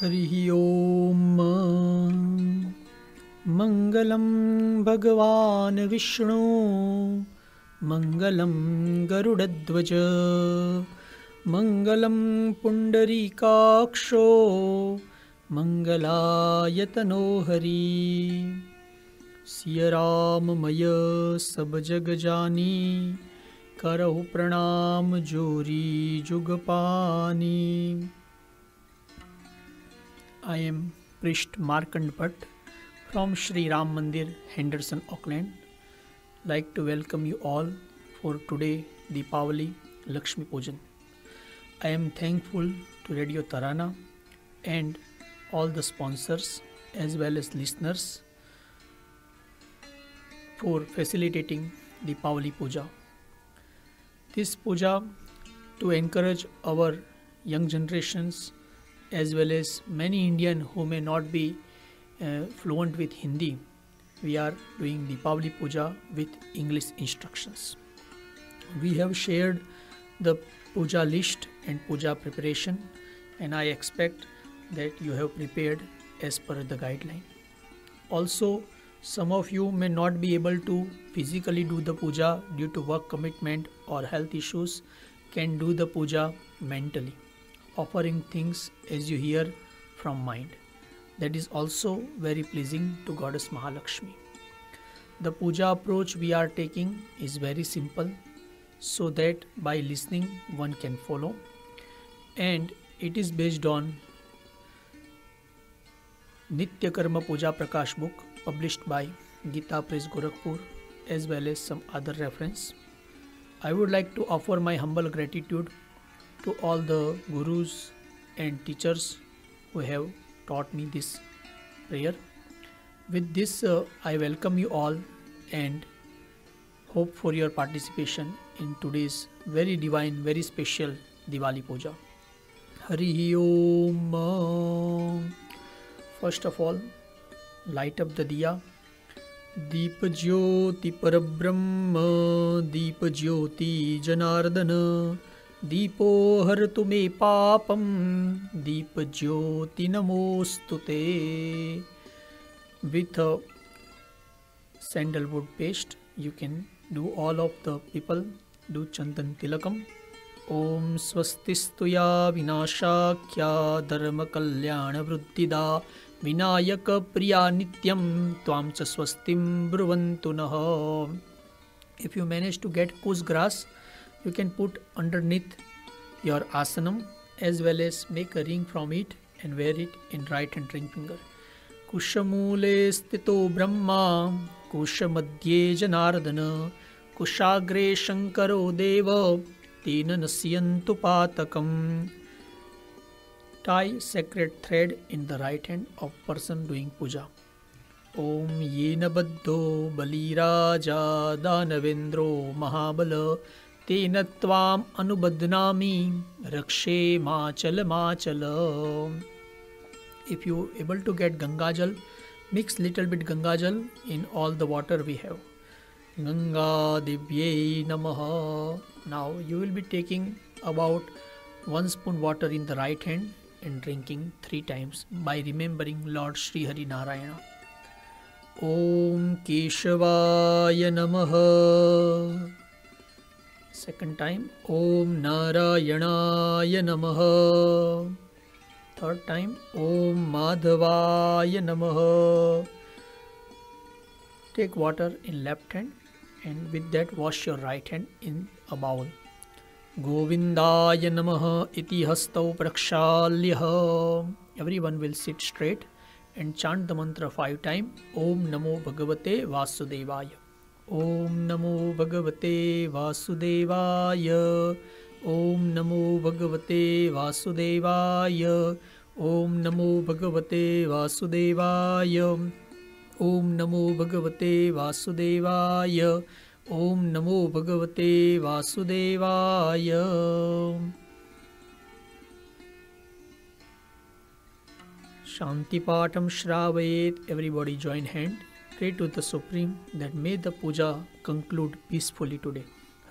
हरिः ओम। मंगलं भगवान् विष्णु, मंगलं गरुडध्वज, मंगलं पुंडरीकाक्षो, मंगलायतनो हरि। सिय राममय सब जग जानी, करहु प्रणाम जोरी जुग पानी। I am Priest Markand Bhatt from Shri Ram Mandir, Henderson, Auckland. Like to welcome you all for today Deepavali Lakshmi Pujan. I am thankful to Radio Tarana and all the sponsors as well as listeners for facilitating Deepavali Puja. This puja to encourage our young generations as well as many Indian who may not be fluent with Hindi. We are doing Deepavali Puja with English instructions. We have shared the puja list and puja preparation, and I expect that you have prepared as per the guideline. Also, some of you may not be able to physically do the puja due to work commitment or health issues, can do the puja mentally, offering things as you hear from mind. That is also very pleasing to Goddess Mahalakshmi. The puja approach we are taking is very simple, so that by listening one can follow, and it is based on Nitya Karma Puja Prakash book published by Gita Press Gorakhpur as well as some other reference. I would like to offer my humble gratitude to all the gurus and teachers who have taught me this prayer. With this, I welcome you all and hope for your participation in today's very divine, very special Diwali Puja. Harihi Om. First of all, light up the diya. Deep Jyoti Parabrahma, Deep Jyoti Janardana, Deepo Hartu me papam, Deep Jyoti namostute. With a sandalwood paste, you can do all of the people do Chandan Tilakam. Om Swastistuya Vinashakya Dharma Kalyana Vruddhida Vinayaka Priya Nityam Tvam Cha Swastim Bruvantu Naha. If you manage to get kus grass, you can put underneath your asanam as well as make a ring from it and wear it in right and ring finger. Kushamule stito Brahma, Kushamadhye Janardana, Kushagre Shankaro Deva, Tena Nasyantu Patakam. Tie sacred thread in the right hand of person doing puja. Om Yena Baddho Baliraja Danavendro Mahabala Tena Tvam Anubadnami Rakshe Machala Machala. If you able to get Gangajal, mix little bit Gangajal in all the water we have. Ganga Divyai Namaha. Now you will be taking about 1 spoon water in the right hand and drinking 3 times by remembering Lord Sri Hari Narayana. Om Keshavaya Namaha. Second time, Om Narayanaya Namaha. Third time, Om Madhavaya Namaha. Take water in left hand and with that wash your right hand in a bowl. Govindaya Namaha iti hastau prakshalyah. Everyone will sit straight and chant the mantra 5 times. Om Namo Bhagavate Vasudevaya. Om Namo Bhagavate Vasudevaya. Om Namo Bhagavate Vasudevaya. Om Namo Bhagavate Vasudevaya. Om Namo Bhagavate Vasudevaya. Om Namo Bhagavate Vasudevaya. Shanti Patam Shravayet. Everybody join hand. Pray to the Supreme that may the puja conclude peacefully today.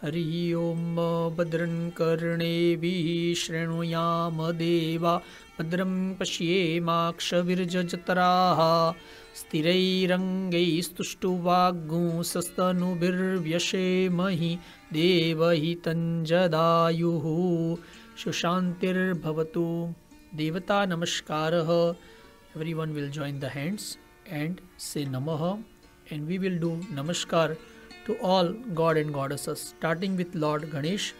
Hari ओम भद्रं कर्णेभिः शृणुयाम देवा भद्रं पश्येमाक्षभिर्यजत्राः स्थिरैरङ्गैस्तुष्टुवाग्गुंसस्तनुभिर्व्यशेमहि देवहितञ्जदायुः सुशान्तिर्भवतु. देवता नमस्कारः. Everyone will join the hands and say Namaha, and we will do Namaskar to all God and Goddesses, starting with Lord Ganesh.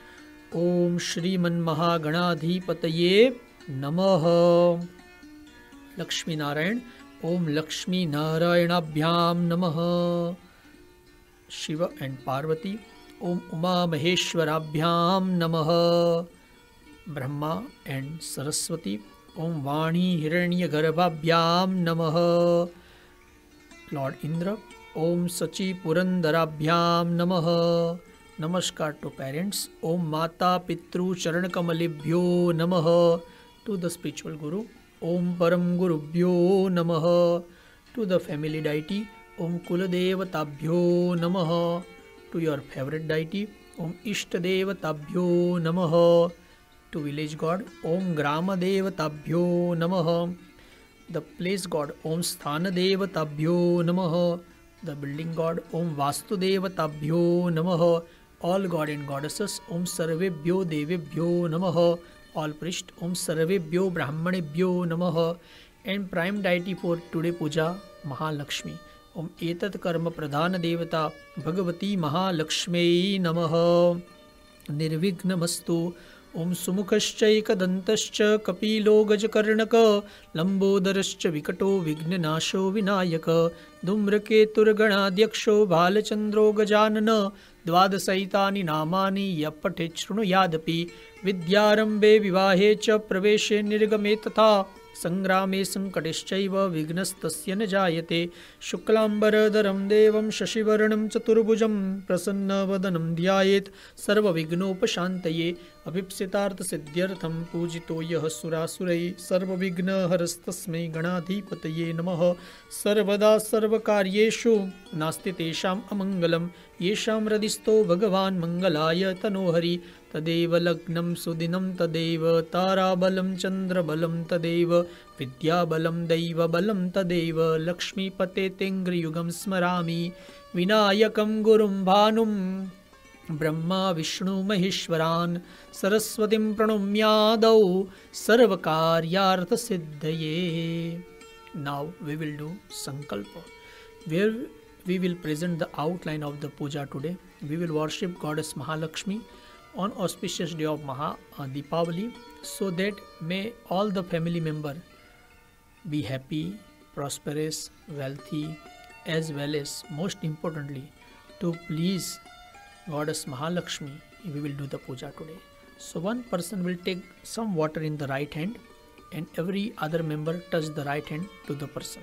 Om Shriman Mahaganadhipataye Namaha. Lakshmi Narayan. Om Lakshmi Narayanaabhyam Namaha. Shiva and Parvati. Om Uma Maheshwarabhyam Namaha. Brahma and Saraswati. Om Vani Hiranyagarbhabhyam Namaha. Lord Indra. Om Sachi Purandarabhyam Namaha. Namaskar to parents. Om Mata Pitru Charanakamalibhyo Namaha. To the spiritual guru. Om Param Gurubhyo Namaha. To the family deity. Om Kuladevatabhyo Namaha. To your favorite deity. Om Ishtadevatabhyo Namaha. To village god. Om Grama Devatabhyo Namaha. The place god. Om Sthana Devatabhyo Namaha. The building god. Om Vastu Devatabhyo Namaha. All god and goddesses. Om Sarvebhyo Devebhyo Namaha. All priest. Om Sarvebhyo Brahmanebhyo Namaha. And prime deity for today puja, Mahalakshmi. Om Etat Karma Pradhana Devata Bhagavati Mahalakshmi Namaha. Nirvignamastu. Om Sumukhaschaikadantascha Kapilo Gajakarnaka Lambodharascha Vikato Vignanasho Vinayaka Dhumraketurganadyaksho Bhalachandro Gajanana Dvadasaitani Namani Yapate Shrunuyadapi Vidyarambe Vivahe Cha Praveshe Nirgame Tatha Sangrame Sankateshchaiva Vignastasya न जायते शुक्लांबरधरं देवं शशिवर्णं चतुर्भुजं प्रसन्नवदनं ध्यायेत् सर्वविघ्नोपशान्तये अभीप्सितार्थसिद्ध्यर्थं पूजितो यः सुरासुरैः सर्वविघ्नहरस्तस्मै गणाधिपतये नमः. सर्वदा सर्वकार्येषु नास्ति तेषाम् अमङ्गलं येषां हृदिस्थो भगवान् मङ्गलाय तनोहरि तदेव लग्नं सुदिनं तदेव ताराबलं चन्द्रबलं तदेव विद्याबलं दैवबलं तदेव लक्ष्मीपते तेङ्ग्रियुगं स्मरामि विनायकं गुरुं भानुं ब्रह्मा विष्णु महेश्वरान् सरस्वतीं प्रणम्यादौ सर्वकार्यार्थसिद्धये. Now we will do Sankalpa, where we will present the outline of the puja today. We will worship Goddess Mahalakshmi on auspicious day of Deepavali, so that may all the family member be happy, prosperous, wealthy, as well as most importantly to please Goddess Mahalakshmi. We will do the puja today. So one person will take some water in the right hand and every other member touch the right hand to the person,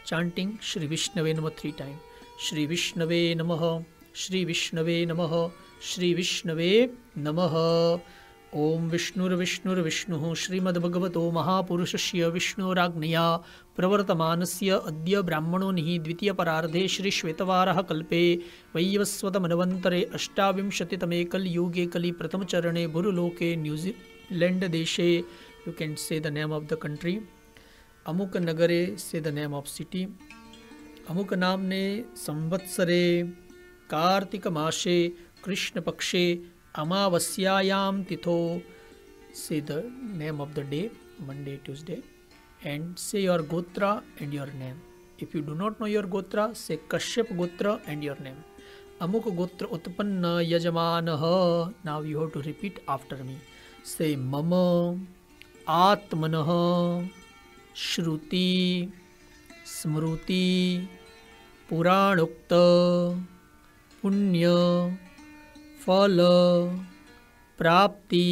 chanting Shri Vishnave Namaha 3 times. Shri Vishnave Namaha, Shri Vishnave Namaha, Shri Vishnave Namaha. Om Vishnur Vishnur Vishnuh Srimad Bhagavato Mahapurusasya Vishnuragniya Pravartamanasya Adya Brahmano Nihi Dvitiya Parardhe Shri Shvetavaraha Kalpe Vaivaswata Manavantare Ashtavimshatitame Kal Yuge Kali Pratham Charane Buruloke New Zealand Deshe. You can say the name of the country. Amuk Nagare, say the name of city. Amuk Namne Samvatsare Kartika Mashe Krishna Pakshe Amavasyayam Titho. Say the name of the day, Monday, Tuesday, and say your Gotra and your name. If you do not know your Gotra, say Kashyap Gotra and your name. Amuk Gotra Utpanna Yajamanaha. Now you have to repeat after me. Say Mama Atmanaha Shruti Smruti Puranukta Punya फल प्राप्ति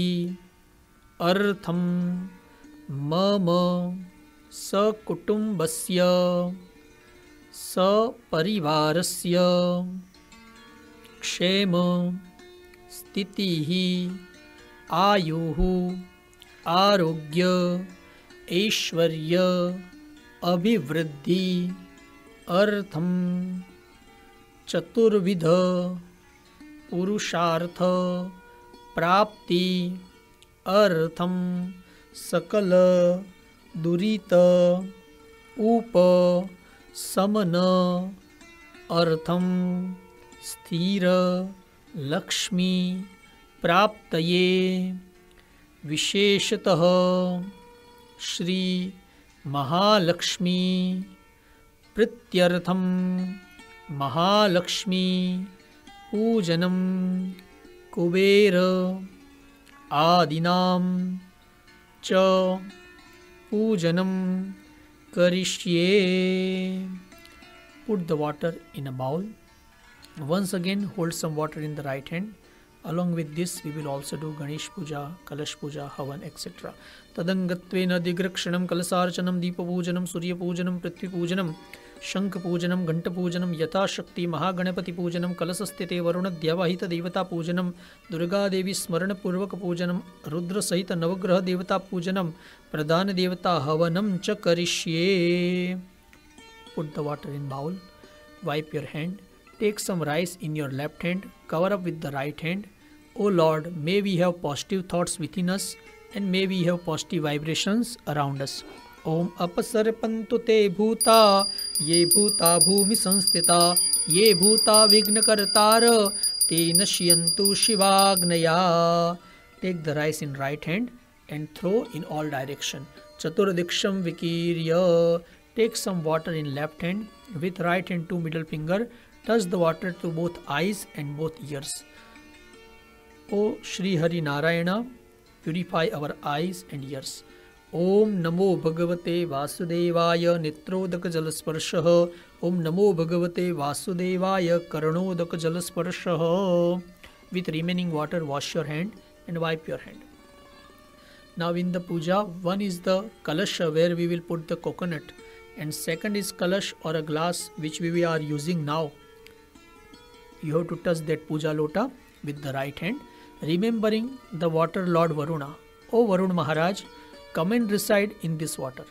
अर्थम मम सकुटुम्बस्य सपरिवारस्य क्षेम स्थितिः आयुः आरोग्य ऐश्वर्य अभिवृद्धि अर्थम चतुर्विध पुरुषार्थ प्राप्ति अर्थम सकल दुरित उप समन अर्थम स्थिर लक्ष्मी प्राप्तये विशेषतः श्री महालक्ष्मी प्रीत्यर्थम महालक्ष्मी पूजनम कुबेर आदिनां च पूजनम करिष्ये. Put the water in a bowl. Once again hold some water in the right hand. Along with this we will also do Ganesh Puja, Kalash Puja, Havan, etc. Tadangatvena digrakshanam kalasarchanam deepa pujanam surya pujanam prithvi pujanam शंख पूजनम घंट पूजनम यथाशक्ति महागणपति पूजनम कलशस्थिते वरुण द्यवहित देवता पूजनम दुर्गा देवी स्मरण पूर्वक पूजनम रुद्र सहित नवग्रह देवता पूजनम प्रधान देवता हवनम च करिष्ये. Put the water in bowl, wipe your hand, take some rice in your left hand, cover up with the right hand. O Lord, may we have positive thoughts within us and may we have positive vibrations around us. ओम अपसर्पन्तु ते भूता ये भूता भूमि संस्थिता ये भूता विघ्नकर्तार ते नश्यन्तु शिवाग्नया. Take the rice in right hand and throw in all direction. Chaturdiksham vikirya. Take some water in left hand. With right hand to middle finger, touch the water to both eyes and both ears. O Shri Hari Narayana, purify our eyes and ears. ओम नमो भगवते वासुदेवाय नेत्रोदक जलस्पर्शः. ओम नमो भगवते वासुदेवाय कर्णोदक जलस्पर्शः. With remaining water wash your hand and wipe your hand. Now in the puja, one is the kalash where we will put the coconut and second is kalash or a glass which we are using now. You have to touch that puja lota with the right hand, remembering the water Lord Varuna. O Varun Maharaj, come and reside in this water.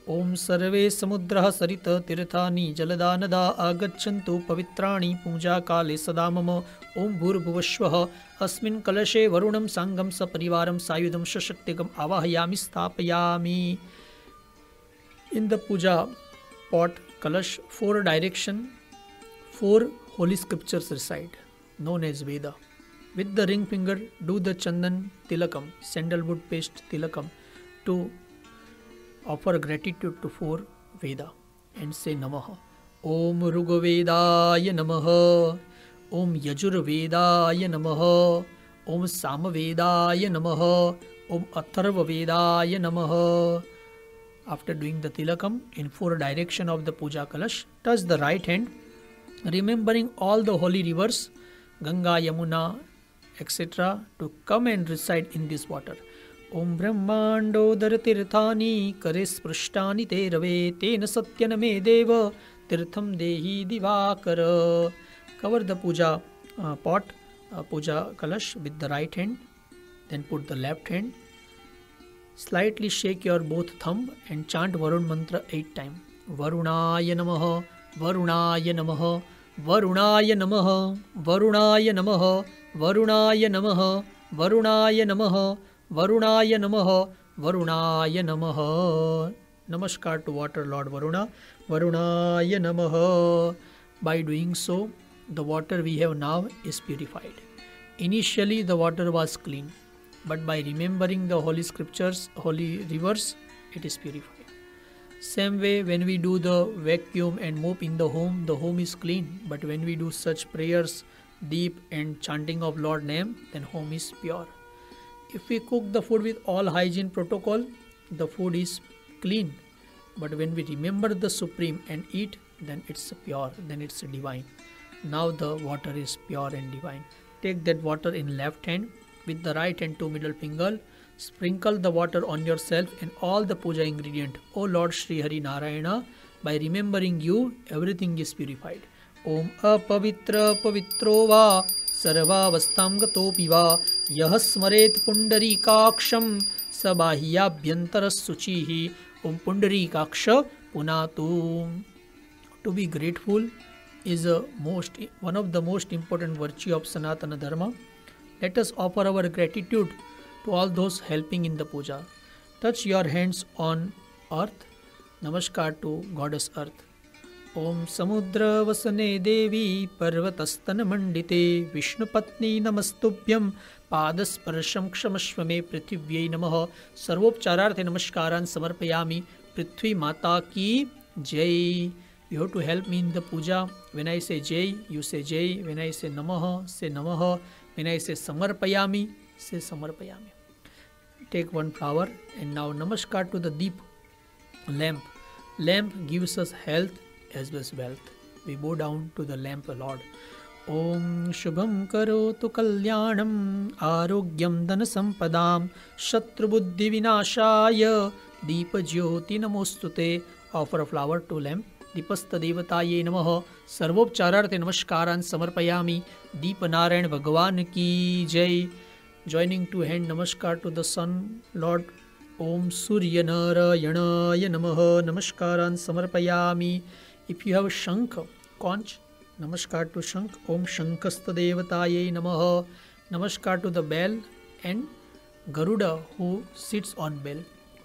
Om sarve samudrah sarita tirthani jaladanada agachantu pavitrani puja kale sada mama. Om bhurbhuvashvah asmin kalashe varunam sangam saparivaram sayudam shashaktigam avahayami sthapayami. In the puja pot kalash, 4 direction, 4 holy scriptures recite, known as Veda. With the ring finger do the chandan tilakam, sandalwood paste tilakam, to offer gratitude to 4 Veda and say Namaha. Om Rugvedaya Namaha. Om Yajurvedaya Namaha. Om Samvedaya Namaha. Om Atharvavedaya Namaha. After doing the tilakam in 4 direction of the puja kalash, touch the right hand, remembering all the holy rivers, Ganga, Yamuna, etc. to come and reside in this water. Om Brahmandodar tirthani kare sprushtani te rave tena satyana me deva tirtham dehi divakara. Cover the puja pot, puja kalash with the right hand, then put the left hand. Slightly shake your both thumb and chant Varun mantra 8 times. Varunaya namaha, Varunaya namaha, Varunaya namaha, Varunaya namaha, Varunaya namaha, Varunaya namaha, Varunaya namaha, Varunaya namaha. Namaskar to water Lord Varuna. Varunaya namaha. By doing so, the water we have now is purified. Initially the water was clean, but by remembering the holy scriptures, holy rivers, it is purified. Same way, when we do the vacuum and mop in the home is clean, but when we do such prayers, deep and chanting of Lord name, then home is pure. If we cook the food with all hygiene protocol, the food is clean, but when we remember the Supreme and eat, then it's pure, then it's divine. Now the water is pure and divine. Take that water in left hand, with the right hand to middle finger, sprinkle the water on yourself and all the puja ingredient. O Lord Shri Hari Narayana, by remembering you, everything is purified. Om apavitra pavitro va sarvavastam gatopi va yah smaret pundarikaksham sabahyabhyantaras suchihi. Om pundarikaksha punatu. To be grateful is one of the most important virtue of Sanatana Dharma. Let us offer our gratitude to all those helping in the puja. Touch your hands on earth. Namaskar to Goddess Earth. Om Samudra Vasane Devi Parvatastan Mandite Vishnupatni Namastubhyam Padasparsham Kshamashvame Prithivye Namaha Sarvopchararthe Namaskaran Samarpayami Prithvi Mata Ki Jai. You have to help me in the puja. When I say Jai, you say Jai. When I say Namaha, say Namaha. When I say Samarpayami, say Samarpayami. Take one flower and now Namaskar to the deep lamp. Lamp gives us health as well as wealth. We bow down to the lamp, Lord. Om Shubham Karotu Kalyanam Arogyam Dana Sampadam Shatru Buddhi Vinashaya Deepa Jyoti Namostute. Offer a flower to lamp. Dipasta Devataye Namaha Sarvopchararthe Namaskaran Samarpayami Deepa Narayan Bhagavan Ki Jai. Joining two hand Namaskar to the sun, Lord. Om Surya Narayana Namaha Namaskaran Samarpayami. If you have Shankh, conch, Namaskar to Shankh. Om Shankhasta Devataye Namaha. Namaskar to the bell and Garuda who sits on bell.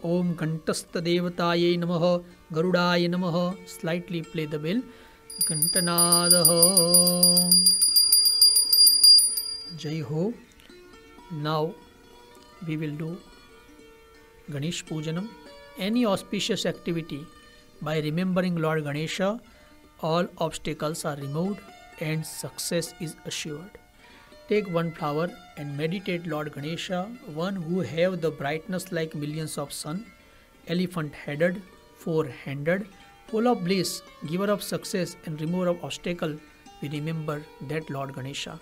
Om Gantasta Devataye Namaha. Garudaya Namaha. Slightly play the bell. Gantanadaha. Jai Ho. Now we will do Ganesh Pujanam. Any auspicious activity by remembering Lord Ganesha, all obstacles are removed and success is assured. Take one flower and meditate Lord Ganesha, one who have the brightness like millions of sun, elephant-headed, four-handed, full of bliss, giver of success and remover of obstacle. We remember that Lord Ganesha.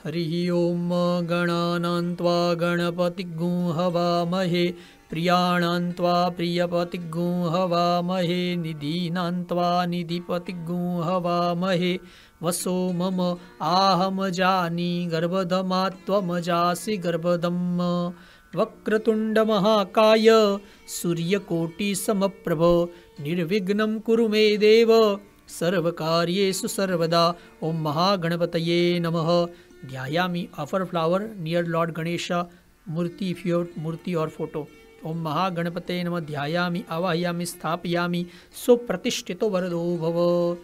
Harihi Om Gananantva Ganapatigung Havamahe Priyanantva Priyapatigung Havamahe Nidhinantva Nidhipatigung Havamahe Vaso Mama Ahamajani Garbhadamatva Majasi Garbhadam Vakratunda Mahakaya Suryakoti Samaprabha Nirvignam Kurume Deva Sarvakaryesu Sarvada. Om Mahaganapataye Namaha. Dhyayami. Offer flower near Lord Ganesha Murti, if you have Murti or photo. Om Mahaganapataye Namaha. Dhyayami Avahayami Sthapayami So Pratishtito Varado Bhava.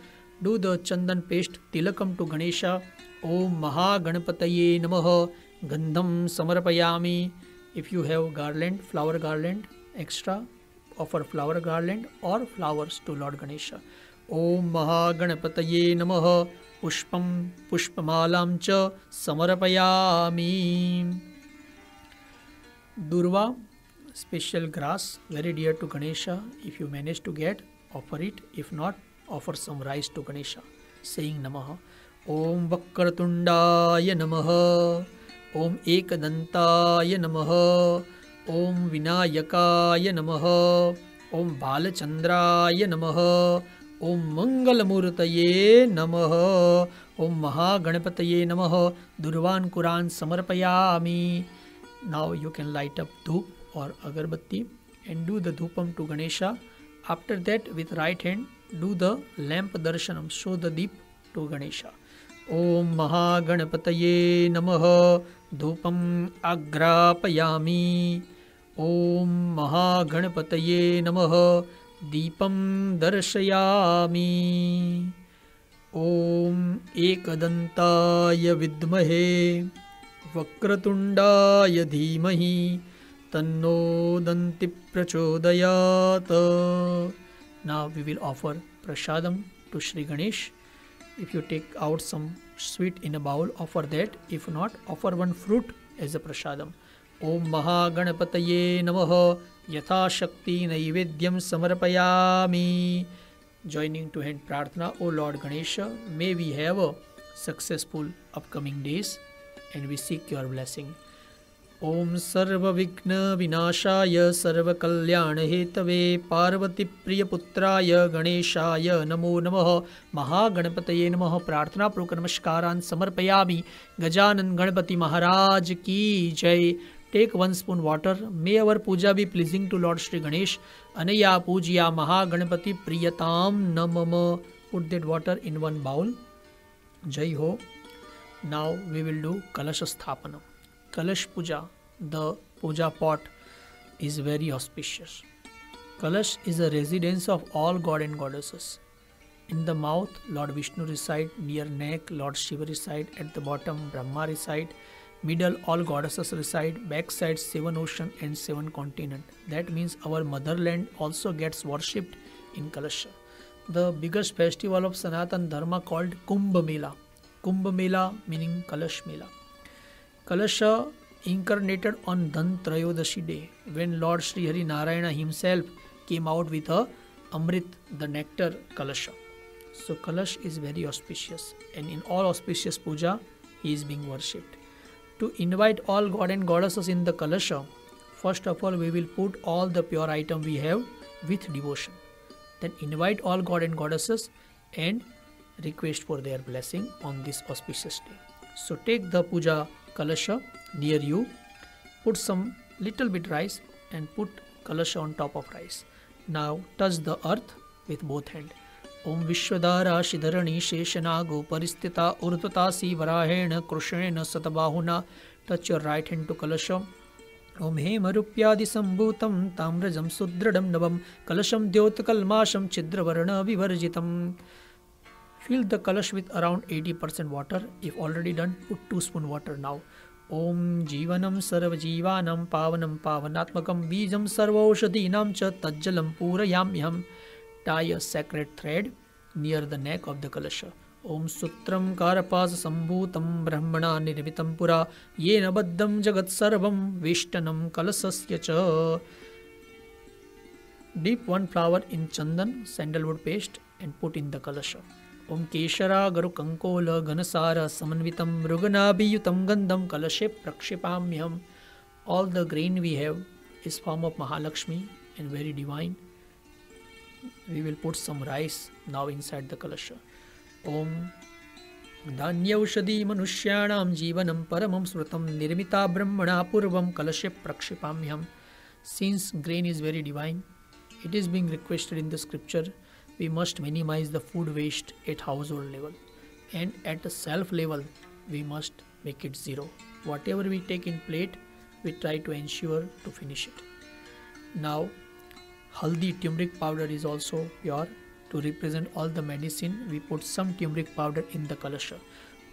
Do the Chandan paste Tilakam to Ganesha. Om Mahaganapataye Namaha. Gandham Samarpayami. If you have garland, flower garland extra, offer flower garland or flowers to Lord Ganesha. Om Mahaganapataye Namaha. Pushpam Pushpamalam Cha Samarapayami. Durva, special grass, very dear to Ganesha. If you manage to get, offer it. If not, offer some rice to Ganesha, saying Namaha. Om Vakratundaya Namaha. Om Ekadantaya Namaha. Om Vinayakaya Namaha. Om Balachandraya Namaha. Om Mangalamurtaye Namaha. Om Mahaganapataye Namaha. Durvan Quran Samarpayami. Now you can light up dhoop or agarbatti and do the dhoopam to Ganesha. After that, with right hand, do the lamp darshanam. Show the deep to Ganesha. Om Mahaganapataye Namaha. Dhoopam agrapayami. Om Mahaganapataye Namaha. Deepam darshayami. Om Ekadantaya Vidmahe Vakratundaya Dhimahi Tanno Danti Prachodayat. Now we will offer prasadam to Shri Ganesh. If you take out some sweet in a bowl, offer that. If not, offer one fruit as a prasadam. Om Mahaganapataye Namaha. Yatha Shakti Naivedyam Samarpayami. Joining to hand Prarthana. O Lord Ganesha, may we have a successful upcoming days and we seek your blessing. Om Sarva Vigna Vinashaya Sarva Kalyana Hetave Parvati Priya Putraya Ganeshaya Namo Namaha. Mahaganapataye Namaha. Prarthana Purvak Namaskaran Samarpayami. Gajanan Ganapati Maharaj Ki Jai. Take 1 spoon water. May our puja be pleasing to Lord Shri Ganesh. Anaya Pujya Mahaganapati Priyatam Namama. put that water in one bowl. Jai Ho. Now we will do Kalash Sthapana. Kalash Puja, the puja pot, is very auspicious. Kalash is a residence of all god and goddesses. In the mouth, Lord Vishnu reside, near neck, Lord Shiva reside, at the bottom, Brahma reside, middle, all goddesses reside, backside, 7 ocean and 7 continent. That means our motherland also gets worshipped in Kalasha. The biggest festival of Sanatan Dharma called Kumbh Mela. Kumbh Mela meaning Kalash Mela. Kalasha incarnated on Dhan Trayodashi day when Lord Sri Hari Narayana himself came out with a Amrit, the nectar Kalasha. So Kalash is very auspicious, and in all auspicious puja he is being worshipped. To invite all god and goddesses in the Kalasha, first of all we will put all the pure item we have with devotion. Then invite all god and goddesses and request for their blessing on this auspicious day. So take the puja Kalasha near you, put some little bit rice and put Kalasha on top of rice. Now touch the earth with both hands. Om Vishwadhara Shidharani Sheshanago Paristita Urdvatasi Varahena Krushnena Satabahuna. Touch your right hand to Kalasha. Om Hemarupyadi Sambhutam Tamrajam Sudradam Navam Kalasham Dyotakalmasham Chidravarna Vivarjitam. Fill the Kalash with around 80% water. If already done, put 2 spoon water now. Om Jivanam Sarva Jivanam Pavanam Pavanatmakam Bijam Sarvaushadinam Cha Tajjalam Purayamyam. Tie a sacred thread near the neck of the Kalasha. Om Sutram Karapas Sambhutam Brahmana Nirvitam Pura Yena Baddham Jagat Sarvam Vishtanam Kalasasya Cha. Dip 1 flower in chandan, sandalwood paste and put in the Kalasha. Om Keshara Garu Kankola Ganasara Samanvitam Mruganabhiyutam Gandham Kalashe Prakshipamyam. All the grain we have is form of Mahalakshmi and very divine. We will put some rice now inside the Kalasha. Om Dhanyaushadi Manushyanam Jivanam Paramam Srutam Nirmita Brahmana Purvam Kalashe Prakshipamyam. Since grain is very divine, it is being requested in the scripture, we must minimize the food waste at household level, and at the self level we must make it zero. Whatever we take in plate, we try to ensure to finish it. Now haldi turmeric powder is also pure. To represent all the medicine, we put some turmeric powder in the Kalasha.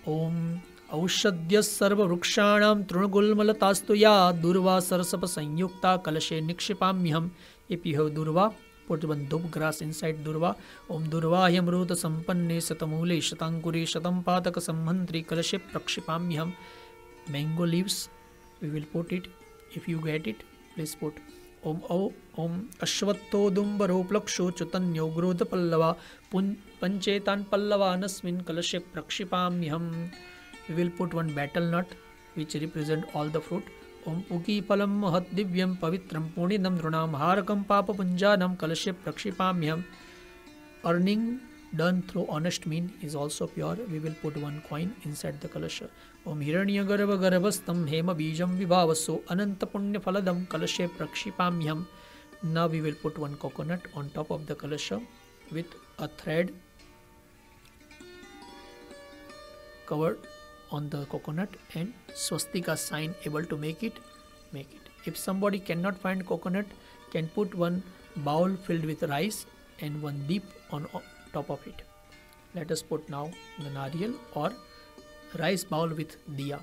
Om Aushadya Sarva Rukshanam Trunagulmalatastuya Durva Sarasapa Sanyukta Kalashe Nikshipamyam. If you have Durva, put one dub grass inside Durva. Om Durvahya Mruta Sampanne Satamule Shatankure Shatampataka Samhantri Kalashe Prakshipamyam. Mango leaves, we will put it. If you get it, please put. Om Ashvatto Dumbaro Plaksho Chutanyo Grodha Pallava Panchetan Pallava Nasmin Kalashe Prakshipamyam. We will put one betel nut which represent all the fruit. Om Uki Palam Mahat Divyam Pavitram Puninam Drunam Harakam Papa Punjanam Kalashe Prakshipamyam. Earning done through honest mean is also pure. We will put one coin inside the Kalasha. Om Hiranya Garva Garvastam Hema Bijam Vibhavaso Ananta Punya Phaladam Kalashe Prakshipamyam. Now we will put one coconut on top of the Kalasha with a thread covered on the coconut and swastika sign. Able to make it, make it. If somebody cannot find coconut, can put one bowl filled with rice and one dip on top of it. Let us put now the nariyal or rice bowl with diya.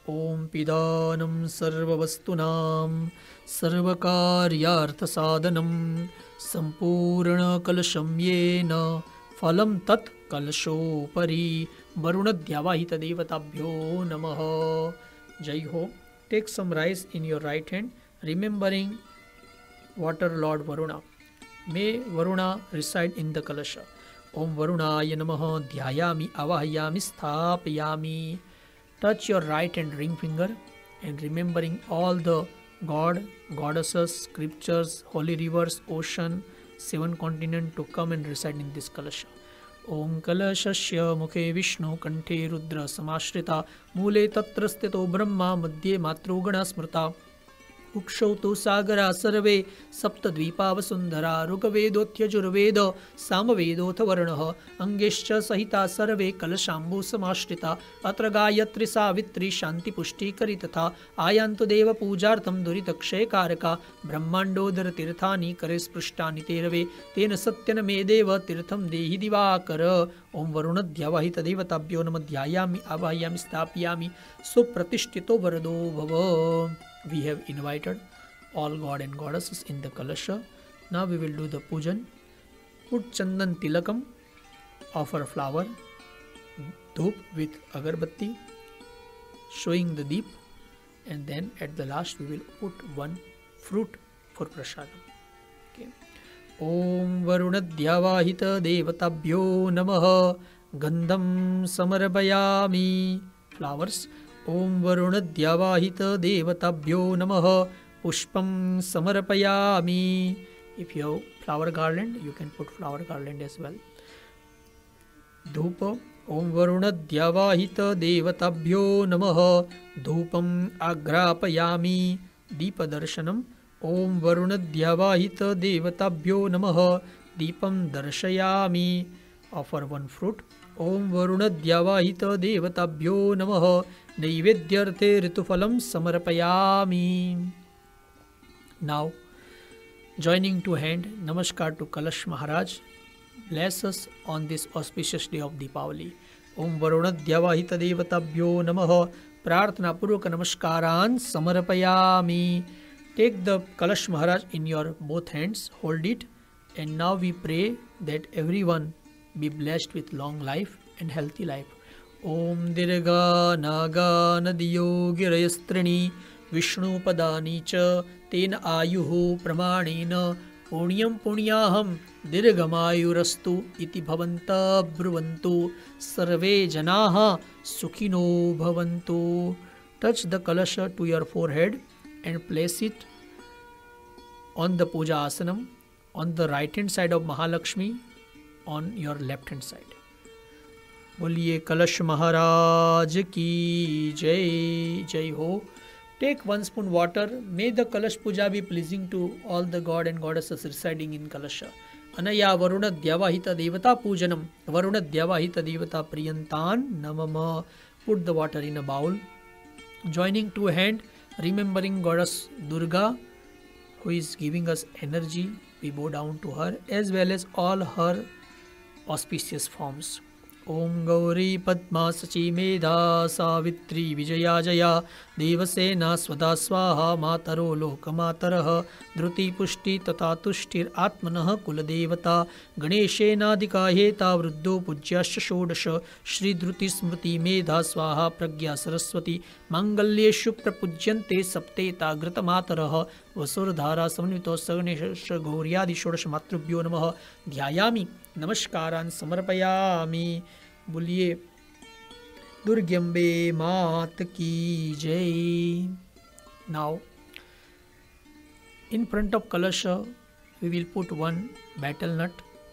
Om Pidanam Sarvavastunam Sarvakaryartha Sadhanam Sampurna Kalasham Yena Phalam Tat Kalasho Pari Varuna Dhyavahita Devatabhyo Namaha. Jai Ho. Take some rice in your right hand, remembering water Lord Varuna. May Varuna reside in the Kalasha. Om Varunaya Namaha Dhyayami Avahayami Sthapayami. Touch your right and ring finger and remembering all the God, goddesses, scriptures, holy rivers, ocean, 7 continents to come and reside in this Kalasha. Om Kalashasya Mukhe Vishnu Kanthe Rudra Samashrita Mule Tatra Sthito Brahma Madhye Matrugana Smrta. उक्षौ तु सागरा सर्वे सप्तद्वीपावसुन्धरा ऋग्वेदोऽथयजुर्वेद सामवेदोऽथ वर्णः अङ्गेश्च सहिता सर्वे कलशाम्बुसमाश्रिता अत्र गायत्री सावित्री शान्तिपुष्टिकरी तथा आयान्तु देवपूजार्थं दुरितक्षयकारका ब्रह्माण्डोदरतीर्थानि करे स्पृष्टानि तेरवे तेन सत्यन मे देव तीर्थं देहि दिवाकर ओं वरुणद्यावाहित देवताभ्यो नमः ध्यायामि आवाहयामि स्थापयामि सुप्रतिष्ठितो वरदो भव. We have invited all god and goddesses in the kalasha. Now we will do the pujan. Put chandan tilakam, offer flower, dhoop with agarbatti, showing the deep, and then at the last we will put one fruit for prasadam. Okay. Om varunadhyavahita devatabhyo namah gandham samarpayami. Flowers. ओम वरुणद्यावाहित देवताभ्यो नमः पुष्पं समर्पयामि. If you have flower garland, you can put flower garland as well. धूप. ओम वरुणद्यावाहित देवताभ्यो नमः धूपम् आग्रापयामि. दीपदर्शनम्. ओम वरुणद्यावाहित देवताभ्यो नमः दीपं दर्शयामि. Offer one fruit. ओम वरुणद्यावाहित देवताभ्यो नमः नैवेद्यर्थे ऋतुफलं समर्पयामि. Now, joining two hand, namaskar to Kalash Maharaj. Bless us on this auspicious day of Deepavali. Om Varunadhyavahita Devatabhyo Namah. Prarthana Purvaka Namaskaran Samarpayami. Take the Kalash Maharaj in your both hands, hold it, and now we pray that everyone be blessed with long life and healthy life. Om Dirga Naga Nadiyo Girayastrini Vishnupadani cha Tena Ayuhu Pramanena Punyam Punyaham Dirgamayurastu Iti Bhavanta Bruvantu Sarve Janaha Sukhino Bhavantu. Touch the kalasha to your forehead and place it on the puja asanam on the right hand side of Mahalakshmi, on your left hand side. बोलिए कलश महाराज की जय. जय हो. Take 1 spoon water. May the kalash puja be pleasing to all the god and goddesses residing in kalasha. Anaya varuna dyavahita devata pujanam varuna dyavahita devata priyantan namama. Put the water in a bowl. Joining two hand, remembering goddess Durga, who is giving us energy. We bow down to her as well as all her auspicious forms. Om Gauri Padma Sachi Medha Savitri Vijaya Jaya Devasena Swada Swaha Mataro Lokamataraha Dhruti Pushti Tata Tushtir Atmanah Kuladevata Ganeshena Dikaheta Vruddho Pujyasya Shodasha Shri Dhruti Smriti Medha Swaha Pragya Saraswati Mangalyeshu Prapujyante Sapteta Gritamataraha Vasurdhara Samnvito Saganeshasha Gauryadi Shodash Matrubhyo Namaha Dhyayami नमस्कारान् समर्पयामि. बोलिए दुर्ग्यम्बे मात की जय. Now, in front of Kalasha, we will put one betel nut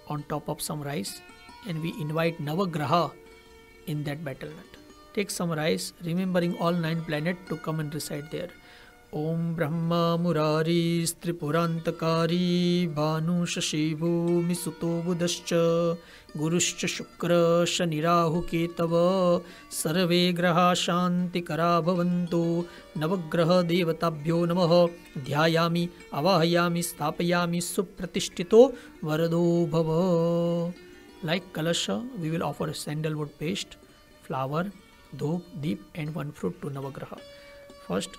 on top of some rice and we invite Navagraha in that betel nut. Take some rice, remembering all 9 planets to come and reside there. Om Brahma Murari Stripurantakari Bhanu Shashivu Misuto Budascha Guruscha Shukra Shanirahu Ketava Sarve Graha Shanti Kara Bhavantu Navagraha Devatabhyo Namaha Dhyayami Avahayami Stapayami Supratishthito Varado Bhava. Like Kalasha, we will offer sandalwood paste, flower, dhoop, deep and one fruit to Navagraha. First,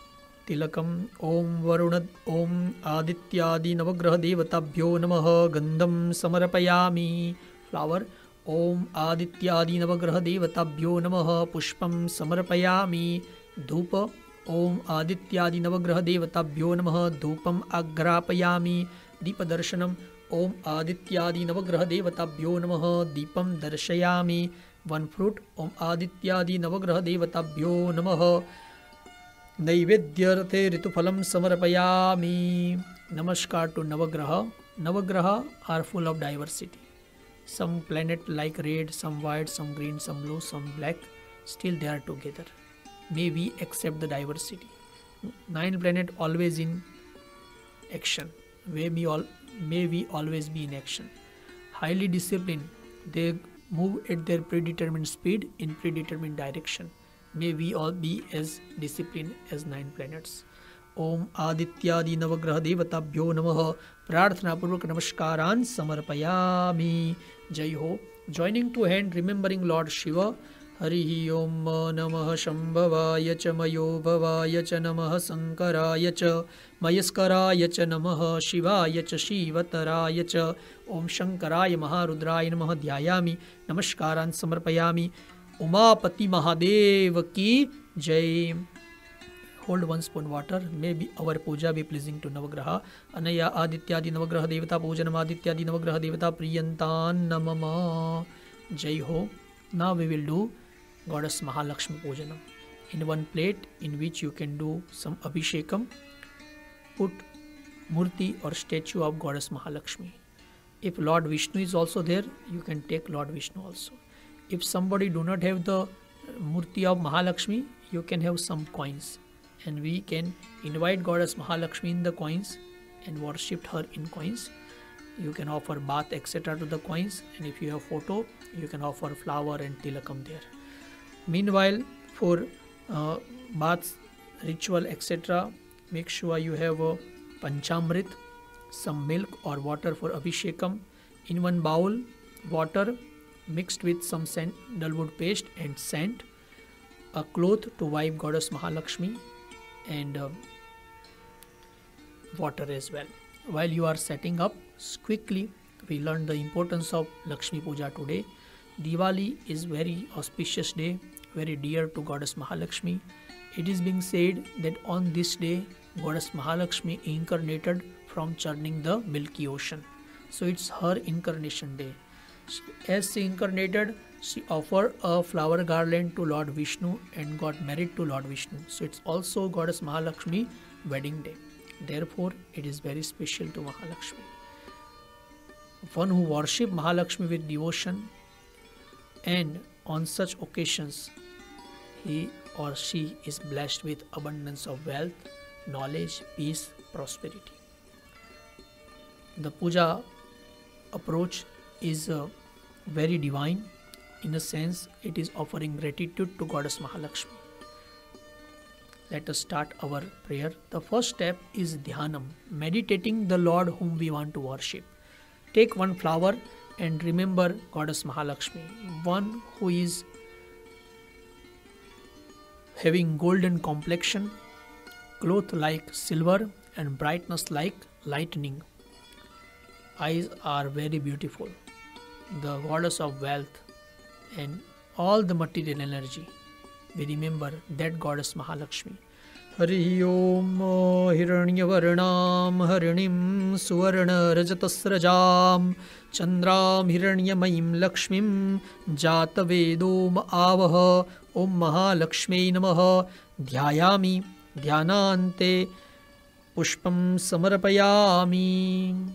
तिलकम. ओम वरुण ओम आदित्यादि नवग्रह देवताभ्यो नमः गंधम समर्पयामि. Flower. ओम आदित्यादि नवग्रह देवताभ्यो नमः पुष्पम समर्पयामि. धूप. ओम आदित्यादि नवग्रह देवताभ्यो नमः धूपम आग्रापयामि. दीपदर्शनम. ओम आदित्यादि नवग्रह देवताभ्यो नमः दीपम दर्शयामि. One fruit. ओम आदित्यादि नवग्रह देवताभ्यो नमः नैवेद्यर्थे ऋतुफलं समर्पयामि. Namaskar to Navagraha. Navagraha are full of diversity. Some planet like red, some white, some green, some blue, some black. Still they are together. May we accept the diversity. 9 planet always in action. May we always be in action. Highly disciplined, they move at their predetermined speed in predetermined direction. May we all be as disciplined as 9 planets. ओम आदित्यादि नवग्रह देवताभ्यो नमः. प्रार्थना पूर्वक नमस्कारान् समर्पयामि. जय हो. Joining two hand, remembering Lord Shiva. हरिः ओम नमः शंभवाय च मयोभवाय च नमः शंकराय च मयस्कराय च नमः शिवाय च शिवतराय च. ओम शंकराय महारुद्राय नमः ध्यायामि. नमस्कारान् समर्पयामि. उमापति महादेव की जय. Hold 1 spoon water. May be our puja be pleasing to Navagraha. Anaya Adityadi Navagraha Devata Pujanam Adityadi Navagraha Devata Priyantan Namama. Jai Ho. Now we will do Goddess Mahalakshmi Pujanam. In one plate in which you can do some Abhishekam, put Murti or statue of Goddess Mahalakshmi. If Lord Vishnu is also there, you can take Lord Vishnu also. If somebody do not have the Murti of Mahalakshmi, you can have some coins. And we can invite Goddess Mahalakshmi in the coins and worship her in coins. You can offer bath etc. to the coins, and if you have photo, you can offer flower and tilakam there. Meanwhile, for bath ritual etc., make sure you have a panchamrit, some milk or water for abhishekam. In one bowl, water mixed with some sandalwood paste and scent, a cloth to wipe Goddess Mahalakshmi, and water as well. While you are setting up, quickly we learned the importance of Lakshmi Puja today. Diwali is very auspicious day, very dear to Goddess Mahalakshmi. It is being said that on this day Goddess Mahalakshmi incarnated from churning the milky ocean. So it's her incarnation day. As she incarnated, she offered a flower garland to Lord Vishnu and got married to Lord Vishnu. So it's also Goddess Mahalakshmi wedding day. Therefore, it is very special to Mahalakshmi. One who worship Mahalakshmi with devotion, and on such occasions, he or she is blessed with abundance of wealth, knowledge, peace, prosperity. The puja approach is very divine. In a sense, it is offering gratitude to Goddess Mahalakshmi. Let us start our prayer. The first step is Dhyanam, meditating the Lord whom we want to worship. Take one flower and remember Goddess Mahalakshmi, one who is having golden complexion, cloth like silver and brightness like lightning. Eyes are very beautiful. The goddess of wealth and all the material energy. We remember that Goddess Mahalakshmi. Hari Om Hiranyavarnam Harinim Suvarna Rajatasrajam Chandram Hiranyamayim Lakshmim Jatavedom Avaha. Om Mahalakshmi Namaha. Dhyayami Dhyanante Pushpam Samarpayami.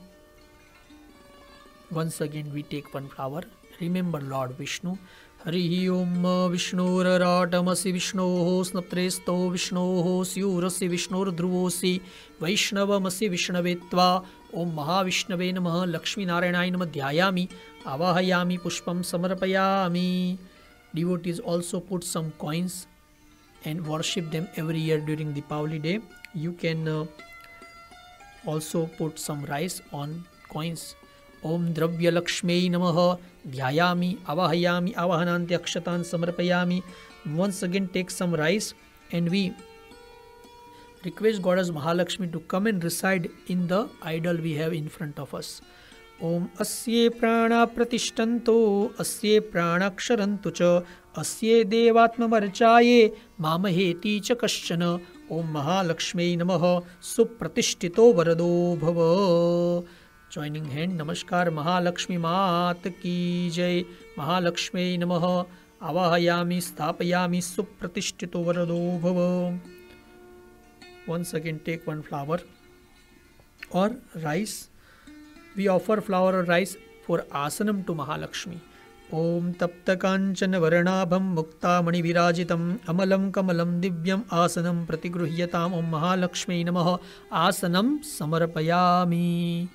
Once again we take one flower. Remember Lord Vishnu. Hari Om Vishnuraratamasi Vishnoho Snaptresto Vishnoho Syurasi Vishnur Dhruvosi Vaishnavamasi Vishnavetva. Om Mahavishnave Namaha. Lakshmi Narayanaya Namaha. Dhyayami Avahayami Pushpam Samarpayami. Devotees also put some coins and worship them every year during Deepavali day. You can also put some rice on coins. Om Dravya Lakshmi Namaha. Dhyayami Avahayami Avahananti Akshatan Samarpayami. Once again take some rice and we request Goddess Mahalakshmi to come and reside in the idol we have in front of us. Om Asye Prana Pratishtanto Asye Pranaksharantu Cha Asye Devatma Marchaye Mamaheti Cha Kaschana. Om Mahalakshmi Namaha. Supratishthito Varado Bhava. Joining hand, Namaskar Mahalakshmi Mat ki jai. Mahalakshmi Namaha. Avahayami Sthapayami Supratishthito Varado Bhava. Once again take one flower or rice. We offer flower or rice for asanam to Mahalakshmi. ॐ तप्तकाञ्चनवर्णाभं मुक्तामणिविराजितम् अमलं कमलं दिव्यम् आसनं प्रतिगृह्यताम्। ॐ महालक्ष्मी नमः। आसनं समर्पयामि।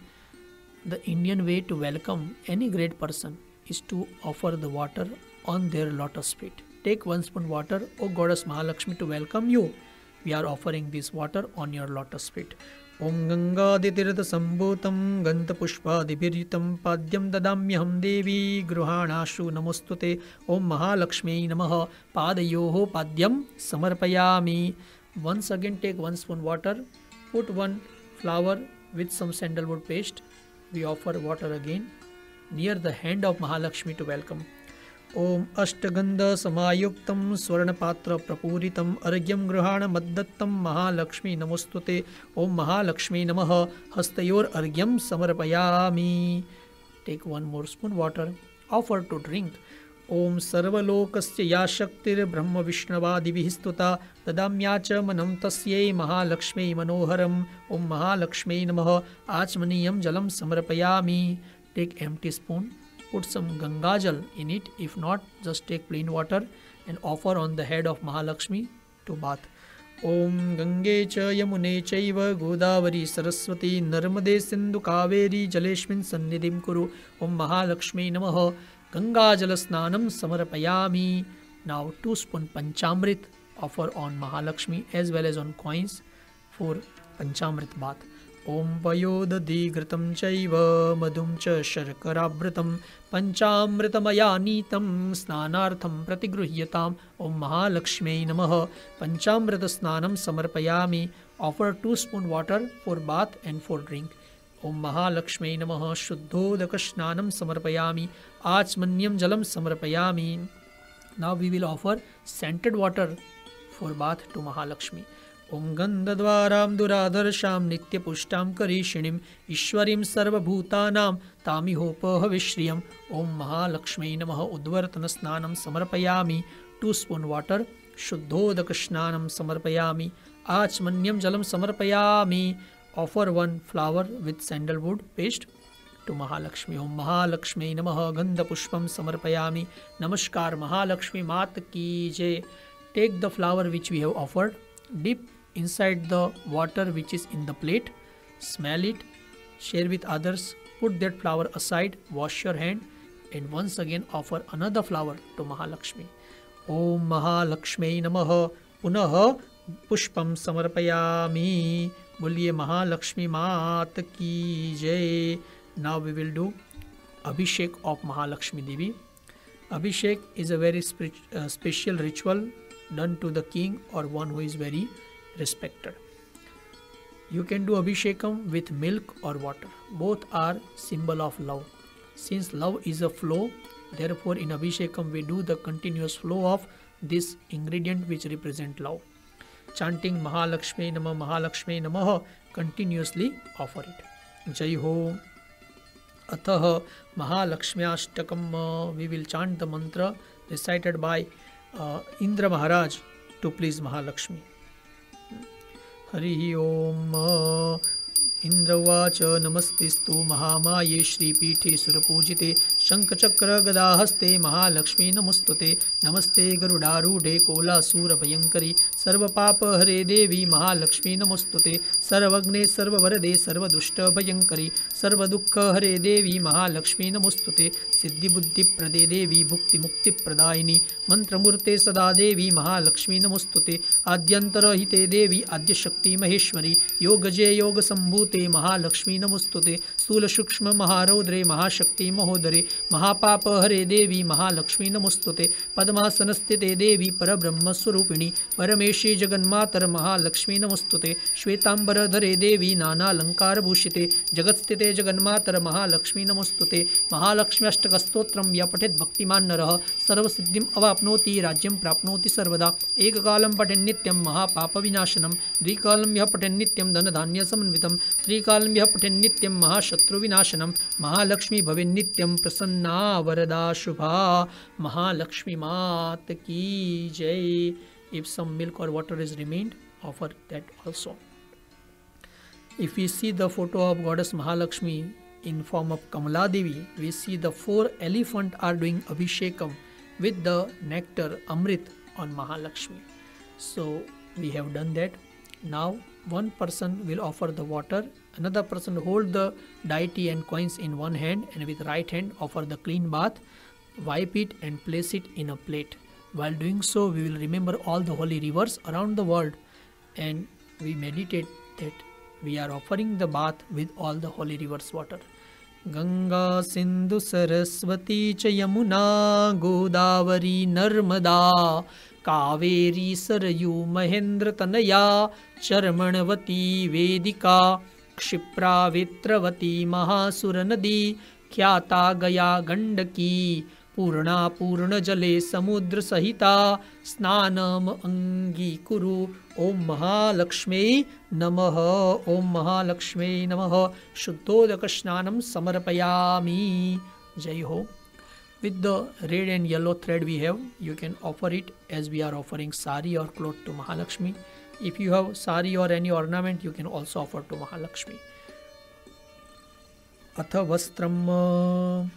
The Indian way to welcome any great person is to offer the water on their lotus feet. Take 1 spoon water, O Goddess Mahalakshmi, to welcome you. We are offering this water on your lotus feet. Om Gangadhitirtha Sambhutam Ganthapushpadibhiryitam Padyam Dadamyaham Devi Gruhanashu Namostute. Om Mahalakshmi Namaha. Padayoho Padyam Samarpayami. Once again take 1 spoon water, put 1 flower with some sandalwood paste. We offer water again near the hand of Mahalakshmi to welcome. Om Ashtagandha Samayuktam Swarnapatra Prapuritam Argyam Grahana Maddattam Mahalakshmi Namostute. Om Mahalakshmi Namaha. Hastayor Argyam Samarpayami. Take 1 more spoon water. Offer to drink. Om Sarvalokasya Ya Shaktir Brahma Vishnavadibhi Stuta Dadamyacha Manam Tasyai Mahalakshmi Manoharam. Om Mahalakshmi Namaha. Achmaniyam Jalam Samarpayami. Take empty spoon. Put some Gangajal in it. If not, just take plain water and offer on the head of Mahalakshmi to bath. Om Gange cha Yamune chaiva Godavari Saraswati Narmade Sindhu Kaveri Jaleshmin Sannidhim Kuru. Om Mahalakshmi Namaha. Gangajala Snanam Samarpayami. Now 2 spoon Panchamrit offer on Mahalakshmi as well as on coins for Panchamrit bath. Om Payodadi Gratam Chaiva Madhum cha Sharkarabratam Panchamritamaya Nitam Snanartham Pratigruhyatam. Om Mahalakshmi Namaha. Panchamrita Snanam Samarpayami. Offer 2 spoon water for bath and for drink. Om Mahalakshmi Namaha. Shuddhodaka Snanam Samarpayami. Achmanyam Jalam Samarpayami. Now we will offer scented water for bath to Mahalakshmi. Om Gandhadvaram Duradharsham Nitya Pushtam Karishinim Ishwarim Sarvabhutanam Tamihopaha Vishriyam. Om Mahalakshmi Namaha. Udvartana Snanam Samarpayami. 2 spoon water. Shuddhodaka Snanam Samarpayami. Achmanyam Jalam Samarpayami. Offer 1 flower with sandalwood paste to Mahalakshmi. Om Mahalakshmi Namaha. Gandha Pushpam Samarpayami. Namaskar Mahalakshmi Mat Ki Jai. Take the flower which we have offered, dip inside the water which is in the plate, smell it, share with others, put that flower aside, wash your hand, and once again offer another flower to Mahalakshmi. Om Mahalakshmi Namaha. Punaha Pushpam Samarpayami. Boliye Mahalakshmi Mat Ki Jai. Now we will do Abhishek of Mahalakshmi Devi. Abhishek is a very special ritual done to the king or one who is very respected. You can do Abhishekam with milk or water. Both are symbol of love. Since love is a flow, therefore in Abhishekam we do the continuous flow of this ingredient which represent love. Chanting Mahalakshmi Namah Mahalakshmi Namaha, continuously offer it. Jai Ho. Atah Mahalakshmyashtakam. We will chant the mantra recited by Indra Maharaj to please Mahalakshmi. Hari Om. Indravacha Namastistu Mahamaye Shri Pithe Surapujite Shankachakra Gadahaste Mahalakshmi Namostute. Namaste Garudarude Kola Sura Bhayankari Sarva Papa Hare Devi Mahalakshmi Namostute. Sarvagne Sarva Varade Sarva Dushta Bhayankari Sarva Dukkha Hare Devi Mahalakshmi Namostute. Siddhi Buddhi Prade Devi Bhukti Mukti Pradaini Mantramurte Sada Devi Mahalakshmi Namostute. Adyantara Hite Devi Adya Shakti Maheshwari Yogaje Yoga Sambhuti Mahalakshmi Namostute. Stula Shukshma Maharodre Mahashakti Mahodare Mahapapa Hare Devi Mahalakshmi Namostute. Padmasanasthite Devi Parabrahma Swarupini Parameshi Jaganmatar Mahalakshmi Namostute. Shvetambara Dhare Devi Nana Lankar Bhushite Jagatstite Jaganmatar Mahalakshmi Namostute. Mahalakshmi Astakastotram Yapatet Bhaktiman Naraha Sarva Siddhim Avapnoti Rajyam Prapnoti Sarvada. Ekakalam Paten Nityam Mahapapa Vinashanam. Drikalam Yapaten Nityam Dhanadhanya Samanvitam. Trikalam Yapaten Nityam Mahashatru Vinashanam. Mahalakshmi Bhavin Nityam Prasanna Varada Shubha. Mahalakshmi Mat Ki Jai. If some milk or water is remained, offer that also. If we see the photo of Goddess Mahalakshmi in form of Kamala Devi, we see the 4 elephants are doing Abhishekam with the nectar Amrit on Mahalakshmi. So we have done that. Now one person will offer the water, another person hold the deity and coins in one hand and with right hand offer the clean bath, wipe it and place it in a plate. While doing so, we will remember all the holy rivers around the world and we meditate that we are offering the bath with all the holy rivers water. Ganga, Sindhu, Saraswati, cha Yamuna, Godavari, Narmada, Kaveri, Sarayu, Mahendra, Tanaya, Charmanavati, Vedika, Kshipra, Vitravati, Mahasura Nadi, Khyata, Gaya, Gandaki, Purna, Purna Jale, Samudra Sahita, Snanam Angi Kuru, Om Mahalakshmi Namaha, Om Mahalakshmi Namaha, Shuddhodaka Snanam Samarpayami. Jai Ho. With the red and yellow thread we have, you can offer it as we are offering sari or cloth to Mahalakshmi. If you have sari or any ornament, you can also offer to Mahalakshmi. Atha Vastram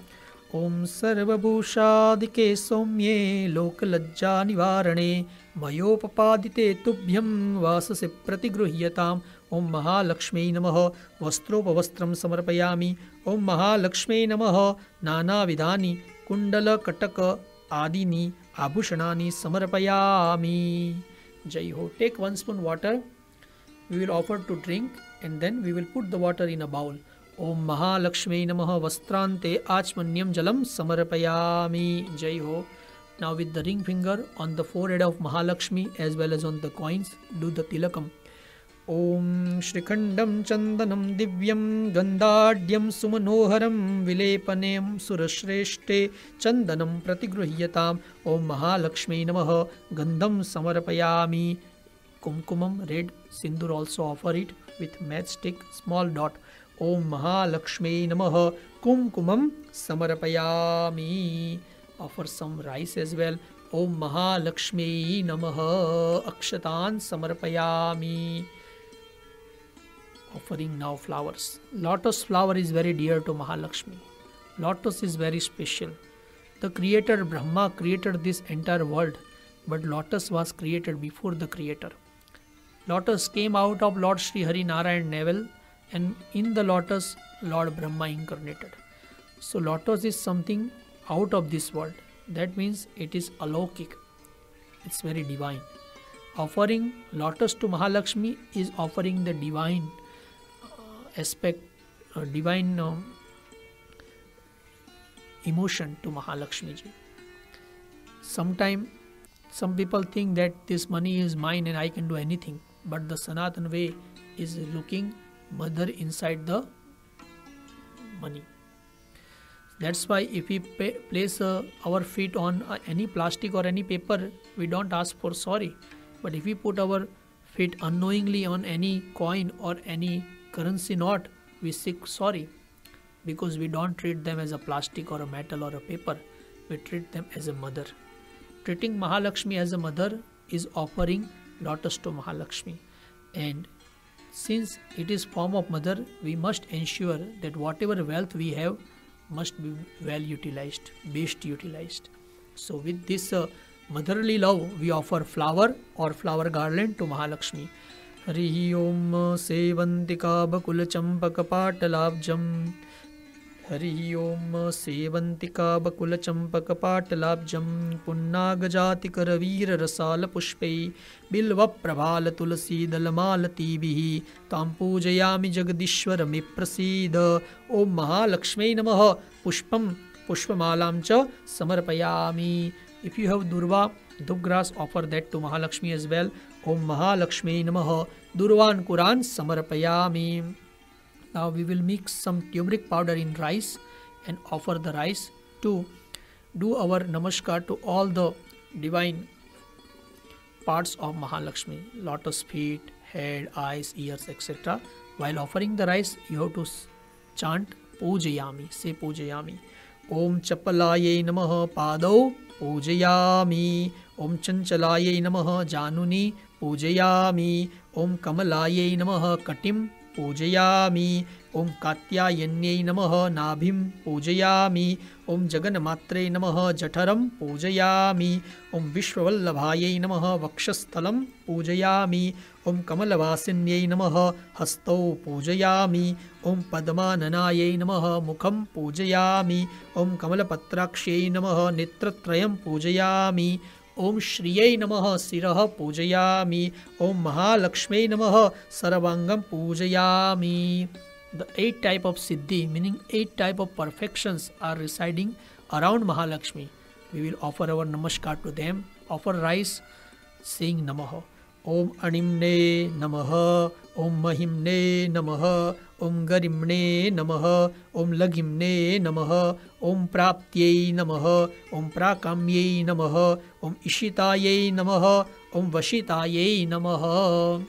Om Sarvabhushadike Somye Lokalajja Nivarane Mayopapadite Tubhyam Vasase Pratigruhyatam Om Mahalakshmi Namaha Vastrupavastram Samarpayami Om Mahalakshmi Namaha Nana Vidhani Kundala Kataka Adini Abhushanani Samarpayami. Jai Ho. Take 1 spoon water. We will offer to drink and then we will put the water in a bowl. Om Mahalakshmi Namaha Vastrante Achmanyam Jalam Samarpayami. Jai Ho. Now with the ring finger on the forehead of Mahalakshmi as well as on the coins, do the tilakam. Om Shrikhandam Chandanam Divyam Gandhadyam Sumanoharam Vilepanem Surashreshte Chandanam Pratigruhyatam. Om Mahalakshmi Namaha Gandham Samarpayami. Kumkumam, red, Sindur also offer it with matchstick, small dot. Om Mahalakshmi Namaha Kumkumam Samarpayami. Offer some rice as well. Om Mahalakshmi Namaha Akshatan Samarpayami. Offering now flowers. Lotus flower is very dear to Mahalakshmi. Lotus is very special. The creator Brahma created this entire world, but lotus was created before the creator. Lotus came out of Lord Sri Hari Narayan navel, and in the lotus Lord Brahma incarnated. So lotus is something out of this world. That means it is alaukik. It's very divine. Offering lotus to Mahalakshmi is offering the divine aspect, divine emotion to Mahalakshmi ji. Sometimes some people think that this money is mine and I can do anything, but the Sanatan way is looking mother inside the money. That's why if we place our feet on any plastic or any paper, we don't ask for sorry. But if we put our feet unknowingly on any coin or any currency note, we seek sorry, because we don't treat them as a plastic or a metal or a paper. We treat them as a mother. Treating Mahalakshmi as a mother is offering lotus to Mahalakshmi. And since it is form of mother, we must ensure that whatever wealth we have must be well utilized, best utilized. So with this motherly love, we offer flower or flower garland to Mahalakshmi. Hari Om Sevantika Bakula Champaka Patalabjam. Hari Om Sevantika Bakula Champaka Patalabjam. Punnagajati Karavira Rasala Pushpei Bilva Prabhala Tulasi Dalamalati Bihi Tam Pujayami Jagadishwara Me Prasida. Om Mahalakshmi Namaha Pushpam Pushpamalam Cha Samarpayami. If you have Durva, Dubgras, offer that to Mahalakshmi as well. Om Mahalakshmi Namaha Durvan Quran Samarpayami. Now we will mix some turmeric powder in rice and offer the rice to do our namaskar to all the divine parts of Mahalakshmi, lotus feet, head, eyes, ears, etc. While offering the rice, you have to chant Pujayami, say Pujayami. Om Chapalaye Namaha Padau Pujayami. Om Chanchalaye Namaha Januni Pujayami. Om Kamalaye Namaha Katim Pujayami. ॐ कात्यायन्यै नमः नाभिं पूजयामि। ॐ जगन्मात्रे नमः जठरं पूजयामि। ॐ विश्ववल्लभायै नमः वक्षस्थलं पूजयामि। ॐ कमलवासिन्यै नमः हस्तौ पूजयामि। ॐ पद्माननायै नमः मुखं पूजयामि। ॐ कमलपत्राक्ष्यै नमः नेत्रत्रयं पूजयामि। ॐ श्रियै नमः शिरः पूजयामि। ॐ महालक्ष्म्यै नमः सर्वाङ्गं पूजयामि। The 8 type of Siddhi, meaning 8 type of perfections are residing around Mahalakshmi. We will offer our namaskar to them. Offer rice, saying Namaha. Om Animne Namaha. Om Mahimne Namaha. Om Garimne Namaha. Om Lagimne Namaha. Om Praptyai Namaha. Om Prakamyai Namaha. Om Ishitayai Namaha. Om Vashitayai Namaha.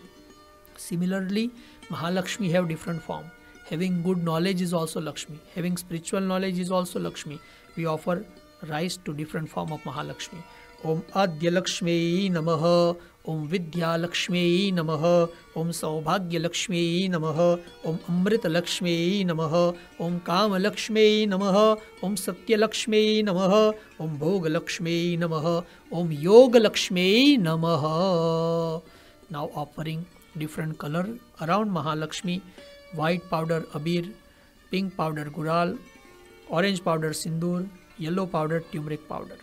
Similarly, Mahalakshmi have different form. Having good knowledge is also Lakshmi. Having spiritual knowledge is also Lakshmi. We offer rice to different form of Mahalakshmi. Om Adya Lakshmi Namaha. Om Vidya Lakshmi Namaha. Om Saubhagya Lakshmi Namaha. Om Amrita Lakshmi Namaha. Om Kama Lakshmi Namaha. Om Satya Lakshmi Namaha. Om Bhoga Lakshmi Namaha. Om Yoga Lakshmi Namaha. Now offering different color around Mahalakshmi. White powder abir, pink powder gural, orange powder sindoor, yellow powder turmeric powder.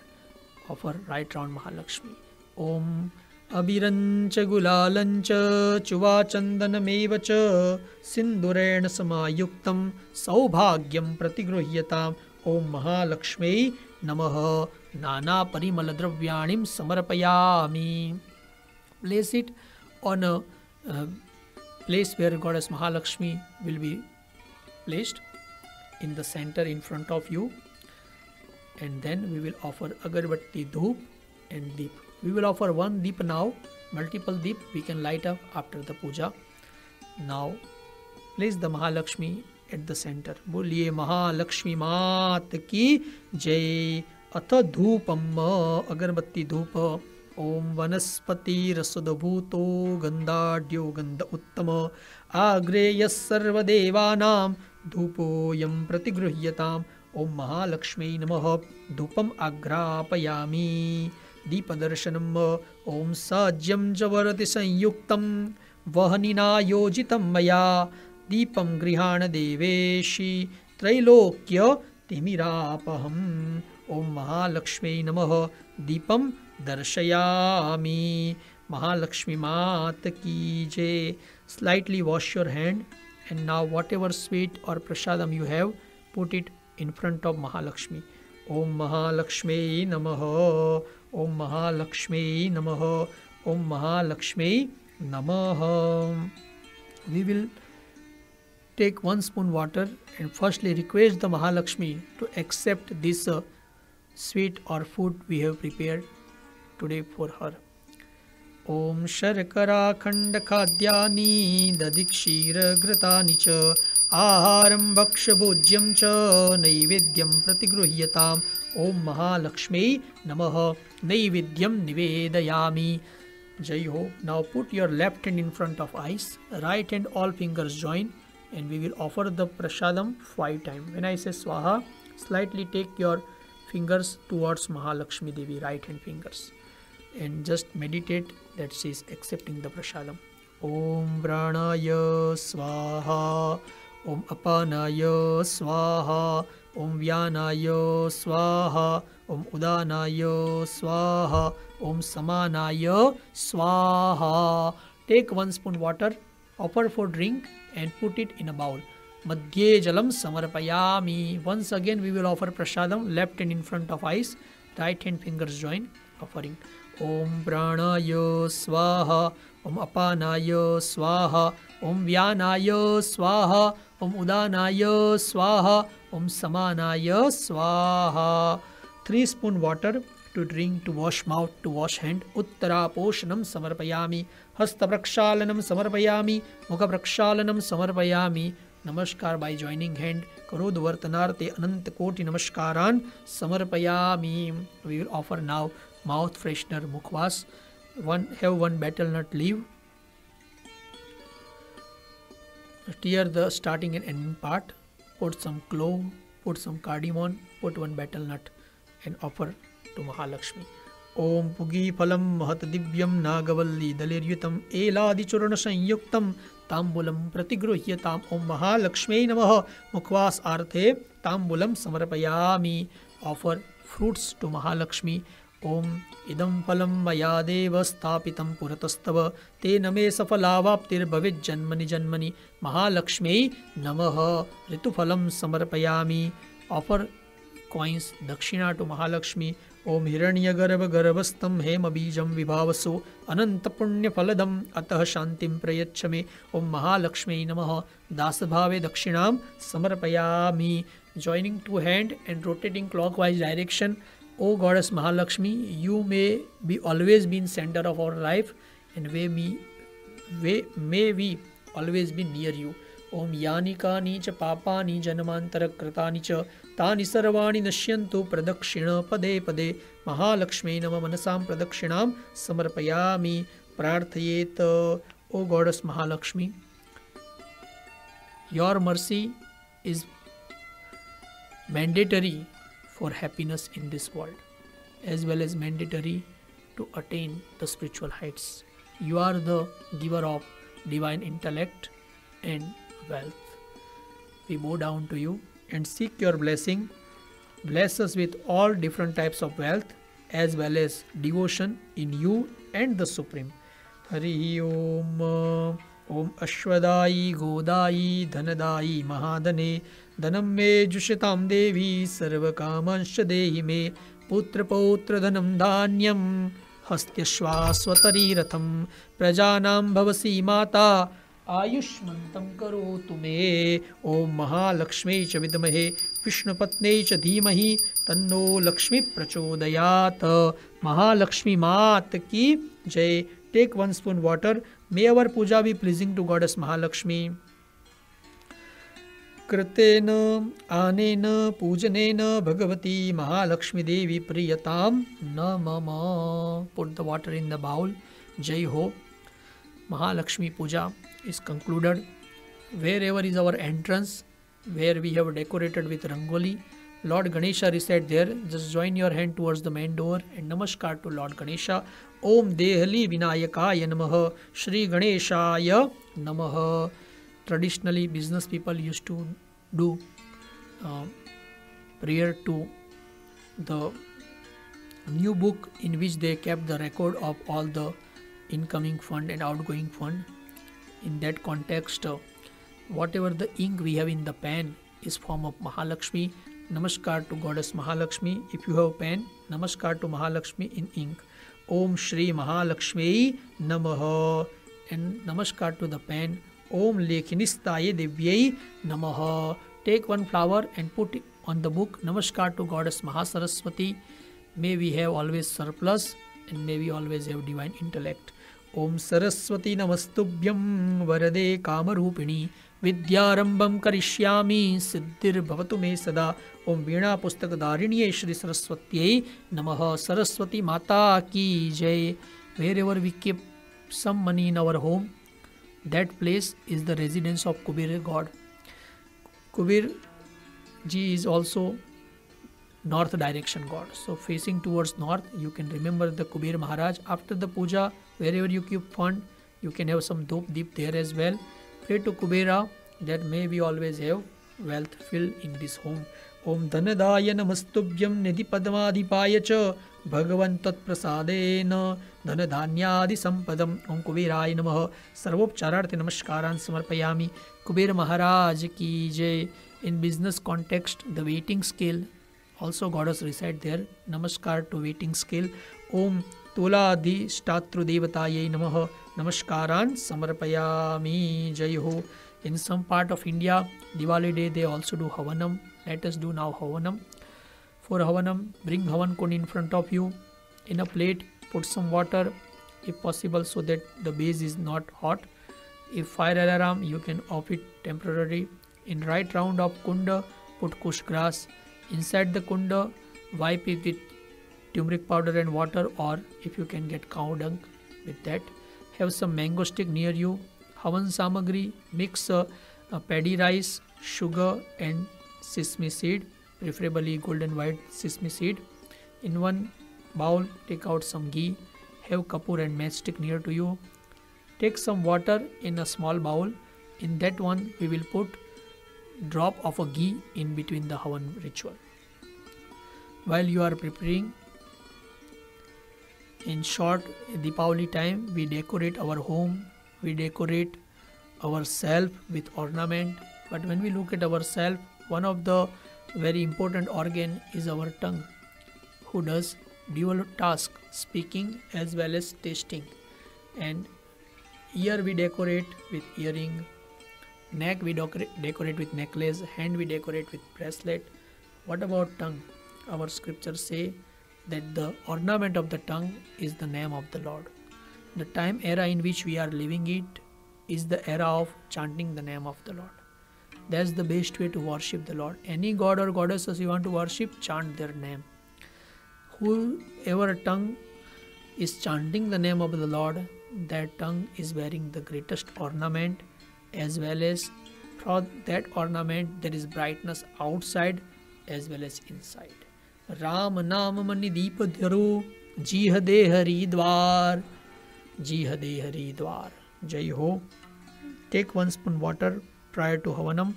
Offer right round Mahalakshmi. Om abirancha gulalancha chuva chandanamevacha sindurena samayuktam saubhagyam pratigruhyatam. Om Mahalakshmi Namaha. Nana parimaladravyanim samarpayami. Place it on a place where Goddess Mahalakshmi will be placed in the center in front of you, and then we will offer agarbatti, dhoop and deep. We will offer one deep now, multiple deep we can light up after the puja. Now place the Mahalakshmi at the center. Boliye Mahalakshmi Mat ki jai. Atha dhoopam agarbatti dhoopa. Om Vanaspati Rasudabhuto Gandhadyo Gandha Uttama Agreyas Sarva Devanam Dhupo Yam Pratigruhyatam. Om Mahalakshmi Namaha. Dhupam Agrapayami Deepadarshanam. Om Sajyam Javarati Sanyuktam Vahanina Yojitam Maya Deepam Grihana Deveshi Trailokya Timirapaham. Om Mahalakshmi Namaha. Deepam Darshayami. Mahalakshmi Mat ki jai. Slightly wash your hand, and now whatever sweet or prasadam you have, put it in front of Mahalakshmi. Om Mahalakshmi Namaha. Om Mahalakshmi Namaha. Om Mahalakshmi Namaha. We will take 1 spoon water and firstly request the Mahalakshmi to accept this sweet or food we have prepared today for her. Om Sharkara Khanda Khadyani Dadikshira Gratani Cha Aharam Bhaksha Bhojyam Cha Naivedyam Pratigruhyatam. Om Mahalakshmi Namaha. Naivedyam Nivedayami. Jai Ho. Now put your left hand in front of eyes, right hand all fingers join, and we will offer the prasadam 5 times. When I say Swaha, slightly take your fingers towards Mahalakshmi Devi, right hand fingers, and just meditate that she is accepting the prasadam. Om Pranaya Swaha. Om Apanaya Swaha. Om Vyanaya Swaha. Om Udanaya Swaha. Om Samanaya Swaha. Take 1 spoon water, offer for drink and put it in a bowl. Madhye jalam samarpayami. Once again we will offer prasadam, left hand in front of eyes, right hand fingers join, offering. Om Pranaya Swaha. Om Apanaya Swaha. Om Vyanaya Swaha. Om Udanaya Swaha. Om Samanaya Swaha. 3 spoon water to drink, to wash mouth, to wash hand. Uttara Poshanam Samarpayami. Hasta Prakshalanam Samarpayami. Mukha Prakshalanam Samarpayami. Namaskar by joining hand. Karod Vartanarte Anant Koti Namaskaran Samarpayami. We will offer now mouth freshener Mukhwas. Have one betel nut leaf tear the starting and ending part, put some clove, put some cardamom, put one betel nut and offer to Mahalakshmi. Om Pugi Phalam Mahat Divyam Nagavalli Daliryutam Eladi Churana Sanyuktam Tambulam Pratigruhyatam. Om Mahalakshmi Namaha Mukhvas Arthe Tambulam Samarpayami. Offer fruits to Mahalakshmi. Om Idam Phalam Maya Deva Sthapitam Puratastava Tena Me Safalavaptir Bhavit Janmani Janmani Mahalakshmi Namaha Rituphalam Samarpayami. Offer coins Dakshina to Mahalakshmi. Om Hiranyagarbha Garbhastam Hema Bijam Vibhavaso Ananta Punya Phaladam Atah Shantim Prayachame. Om Mahalakshmi Namaha Dasabhave Dakshinam Samarpayami. Joining two hand and rotating clockwise direction. O Goddess Mahalakshmi, you may be always be in center of our life and may we always be near you. Om Yani Kani cha Papani Janamantara Kratani cha Tani Sarvani Nashyantu Pradakshina Pade Pade Mahalakshmi Nama Manasam Pradakshinam Samarpayami. Prarthayet. O Goddess Mahalakshmi, your mercy is mandatory for happiness in this world as well as mandatory to attain the spiritual heights. You are the giver of divine intellect and wealth. We bow down to you and seek your blessing. Bless us with all different types of wealth as well as devotion in you and the Supreme. Hari Om. Om Ashwadayi Godayi Dhanadayi Mahadane Dhanam me Jushatam Devi Sarvakamansh Dehi me Putra Potra Dhanam Dhanyam Hastyashva Swatari Ratham Prajanam Bhavasi Mata Ayushmantam Karotu me. Om Mahalakshmi cha Vidmahe Vishnupatne cha Dhimahi Tanno Lakshmi Prachodayat. Mahalakshmi Mat ki Jai. Take 1 spoon water. May our puja be pleasing to Goddess Mahalakshmi. Kritena anena pujanena Bhagavati Mahalakshmi Devi Priyatam Namama. Put the water in the bowl. Jai Ho. Mahalakshmi Puja is concluded. Wherever is our entrance, where we have decorated with Rangoli, Lord Ganesha reside there. Just join your hand towards the main door and namaskar to Lord Ganesha. Om Dehali Vinayakaya Namaha. Shri Ganeshaya Namaha. Traditionally, business people used to do prayer to the new book in which they kept the record of all the incoming fund and outgoing fund. In that context, whatever the ink we have in the pen is form of Mahalakshmi. Namaskar to Goddess Mahalakshmi. If you have pen, namaskar to Mahalakshmi in ink. Om Shri Mahalakshmi Namaha. And namaskar to the pen. Om Lekhinistaye Devyai Namaha. Take 1 flower and put it on the book. Namaskar to Goddess Mahasaraswati. May we have always surplus and may we always have divine intellect. Om Saraswati Namastubhyam Varade Kamarupini Vidyarambam Karishyami Siddhir Bhavatu Me Sada. Om Veena Pustakadhariniye Shri Saraswatyai Namaha. Saraswati Mata Ki Jai. Wherever we keep some money in our home, that place is the residence of Kubir God. Kubir ji is also north direction God. So facing towards north, you can remember the Kubir Maharaj. After the puja, wherever you keep fund, you can have some dhop deep there as well. Pray to Kubera that may we always have wealth filled in this home. Om Dhanadaya Namastubhyam Nidhi Padmadhipaya cha Bhagavan Tat Prasadena Dhanadhanyadi Sampadam. Om Kuberaya Namaha. Sarvopchararthi Namaskaran Samarpayami. Kuber Maharaj ki Jai. In business context, the waiting scale also goddess reside there. Namaskar to waiting scale. Om Tuladi Statru Devataye Namaha. Namaskaran Samarpayami. Jai Ho. In some part of India, Diwali day they also do Havanam. Let us do now Havanam. For Havanam, bring Havan Kund in front of you. In a plate, put some water if possible so that the base is not hot. If fire alarm, you can off it temporarily. In right round of Kunda, put kush grass. Inside the Kunda, wipe it with turmeric powder and water, or if you can get cow dung with that. Have some mango stick near you. Havan Samagri, mix paddy rice, sugar and sesame seed, preferably golden white sesame seed. In one bowl, take out some ghee, have kapoor and matchstick near to you. Take some water in a small bowl. In that one, we will put drop of a ghee in between the Havan ritual. While you are preparing, in short, Deepavali time, we decorate our home, we decorate ourselves with ornament. But when we look at ourselves, one of the very important organ is our tongue, who does dual task, speaking as well as tasting. And ear we decorate with earring, neck we decorate with necklace, hand we decorate with bracelet. What about tongue? Our scriptures say that the ornament of the tongue is the name of the Lord. The time era in which we are living it is the era of chanting the name of the Lord. That's the best way to worship the Lord. Any god or goddesses you want to worship, chant their name. Whoever tongue is chanting the name of the Lord, that tongue is wearing the greatest ornament, as well as for that ornament there is brightness outside as well as inside. Ram Naam Mani Deep Dhyaru Jih De Hari Dwar Jih De Hari Dwar. Jai Ho. Take 1 spoon water prior to Havanam.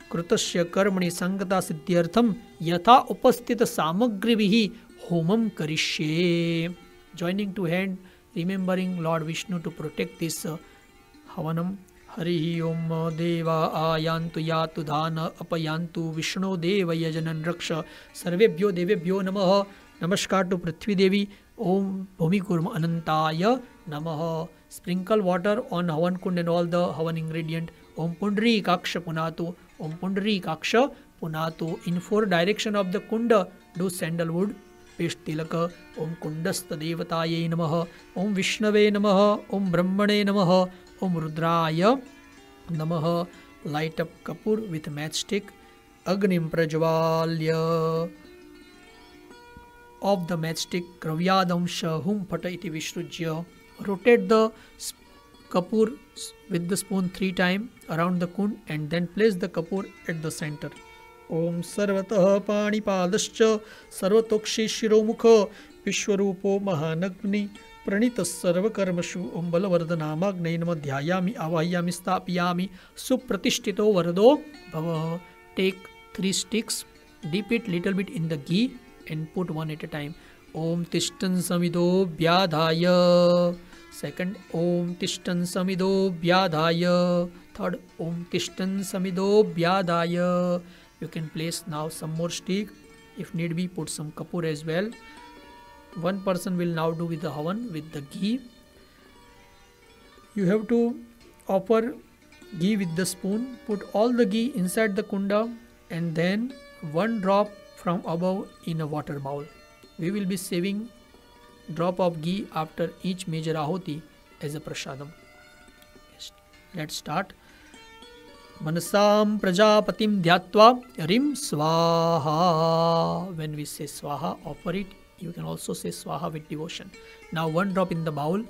Krutasya Karmani Sangata Siddhyartham Yatha Upastita Samagrivihi Homam Karishye. Joining to hand, remembering Lord Vishnu to protect this Havanam. Hari Om Deva Ayantu Yatu Dhana Apayantu Vishnu Deva Yajanan Raksha Sarvebhyo Devebhyo Namaha. Namaskar to Prithvi Devi. Om Bhumikurma Anantaya Namaha. Sprinkle water on Havan Kund and all the Havan ingredient. Om Pundri Kaksha Punatu. Om Pundri Kaksha Punatu. In 4 direction of the Kunda, do sandalwood paste tilaka. Om Kundastha Devataye Namaha. Om Vishnave Namaha. Om Brahmane Namaha. Om Rudraya Namaha. Light up Kapoor with matchstick. Agnim Prajvalya. Of the matchstick, Kravyadamsha Hum Phata iti Vishrujya. Rotate the Kapoor with the spoon 3 times around the kund and then place the Kapoor at the center. Om Sarvatah Panipadascha Sarvatokshi Shiromukha Vishwarupo Mahanagni Pranita Sarvakarmashu Om Balavardhanamagnai Namadhyayami Avahyami Stapyami Supratishthito Varado Bhava. Take 3 sticks, dip it little bit in the ghee and put 1 at a time. Om Tishtan Samido Vyadhaya. Second, Om Tishtan Samido Vyadhaya. Third, Om Tishtan Samido Vyadhaya. You can place now some more stick. If need be, put some Kapoor as well. One person will now do with the Havan with the ghee. You have to offer ghee with the spoon. Put all the ghee inside the kunda and then 1 drop from above in a water bowl. We will be saving drop of ghee after each major ahuti as a prasadam. Let's start. Manasam Prajapatim Dhyatva Rim Swaha. When we say Swaha, offer it. You can also say Swaha with devotion. Now 1 drop in the bowl.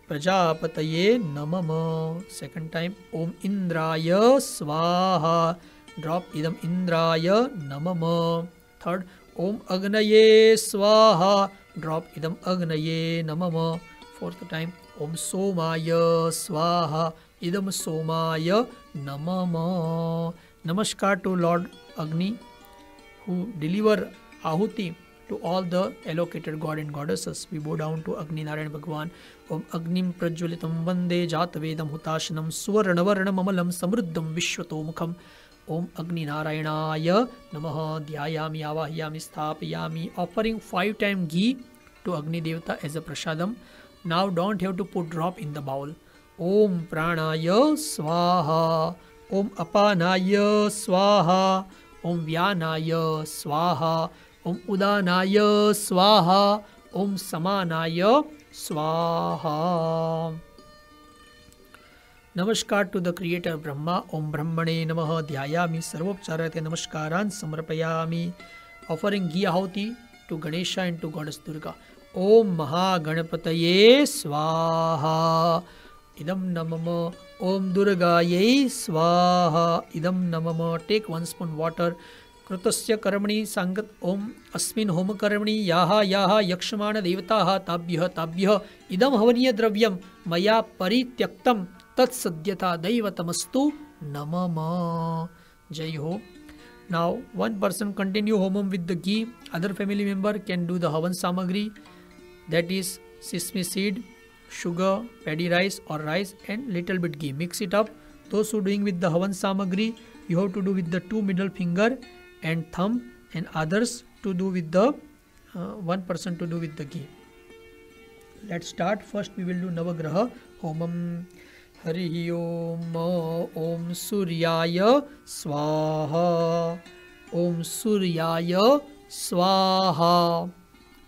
Prajapataye Namama. Second time. Om Indraya Swaha. Drop idam Indraya Namama. Third, Om Agnaye Swaha. Drop idam Agnaye Namama. Fourth time, Om Somaya Swaha. Idam Somaya Namama. Namaskar to Lord Agni, who deliver ahuti to all the allocated god and goddesses. We bow down to Agni Narayan Bhagwan. Om Agnim Prajwalitam Vande Jatavedam Hutashanam Suvarnavaranam Amalam Samruddham Vishwato Mukham. Om Agni Narayanaya Namaha. Dhyayami Avahyami Sthapayami. Offering 5 times ghee to Agni Devata as a prasadam. Now don't have to put drop in the bowl. Om Pranaya Swaha. Om Apanaya Swaha. Om Vyanaya Swaha. Om Udanaya Swaha. Om Samanaya Swaha. Namaskar to the creator Brahma. Om Brahmane Namaha. Dhyayami Sarvopcharate Namaskaran Samrapayami. Offering ghee ahuti to Ganesha and to Goddess Durga. Om Maha Ganapataye Swaha. Idam Namama Om Durgayai Swaha. Idam Namama. Take 1 spoon water. Krutasya Karmani Sangat Om Asmin Homa Karmani Yaha Yaha Yakshmana Devataha Tabhyah Idam Havaniya Dravyam Maya Parityaktam Tat Sadyata Daivatamastu Namama. Jai Ho. Now one person continue homam with the ghee. Other family member can do the havan samagri, that is sesame seed, sugar, paddy rice or rice and little bit ghee. Mix it up. Those who doing with the havan samagri, you have to do with the 2 middle finger and thumb, and others to do with the one person to do with the ghee. Let's start. First we will do Navagraha homam. Hari Om. Om Suryaya Swaha. Om Suryaya Swaha.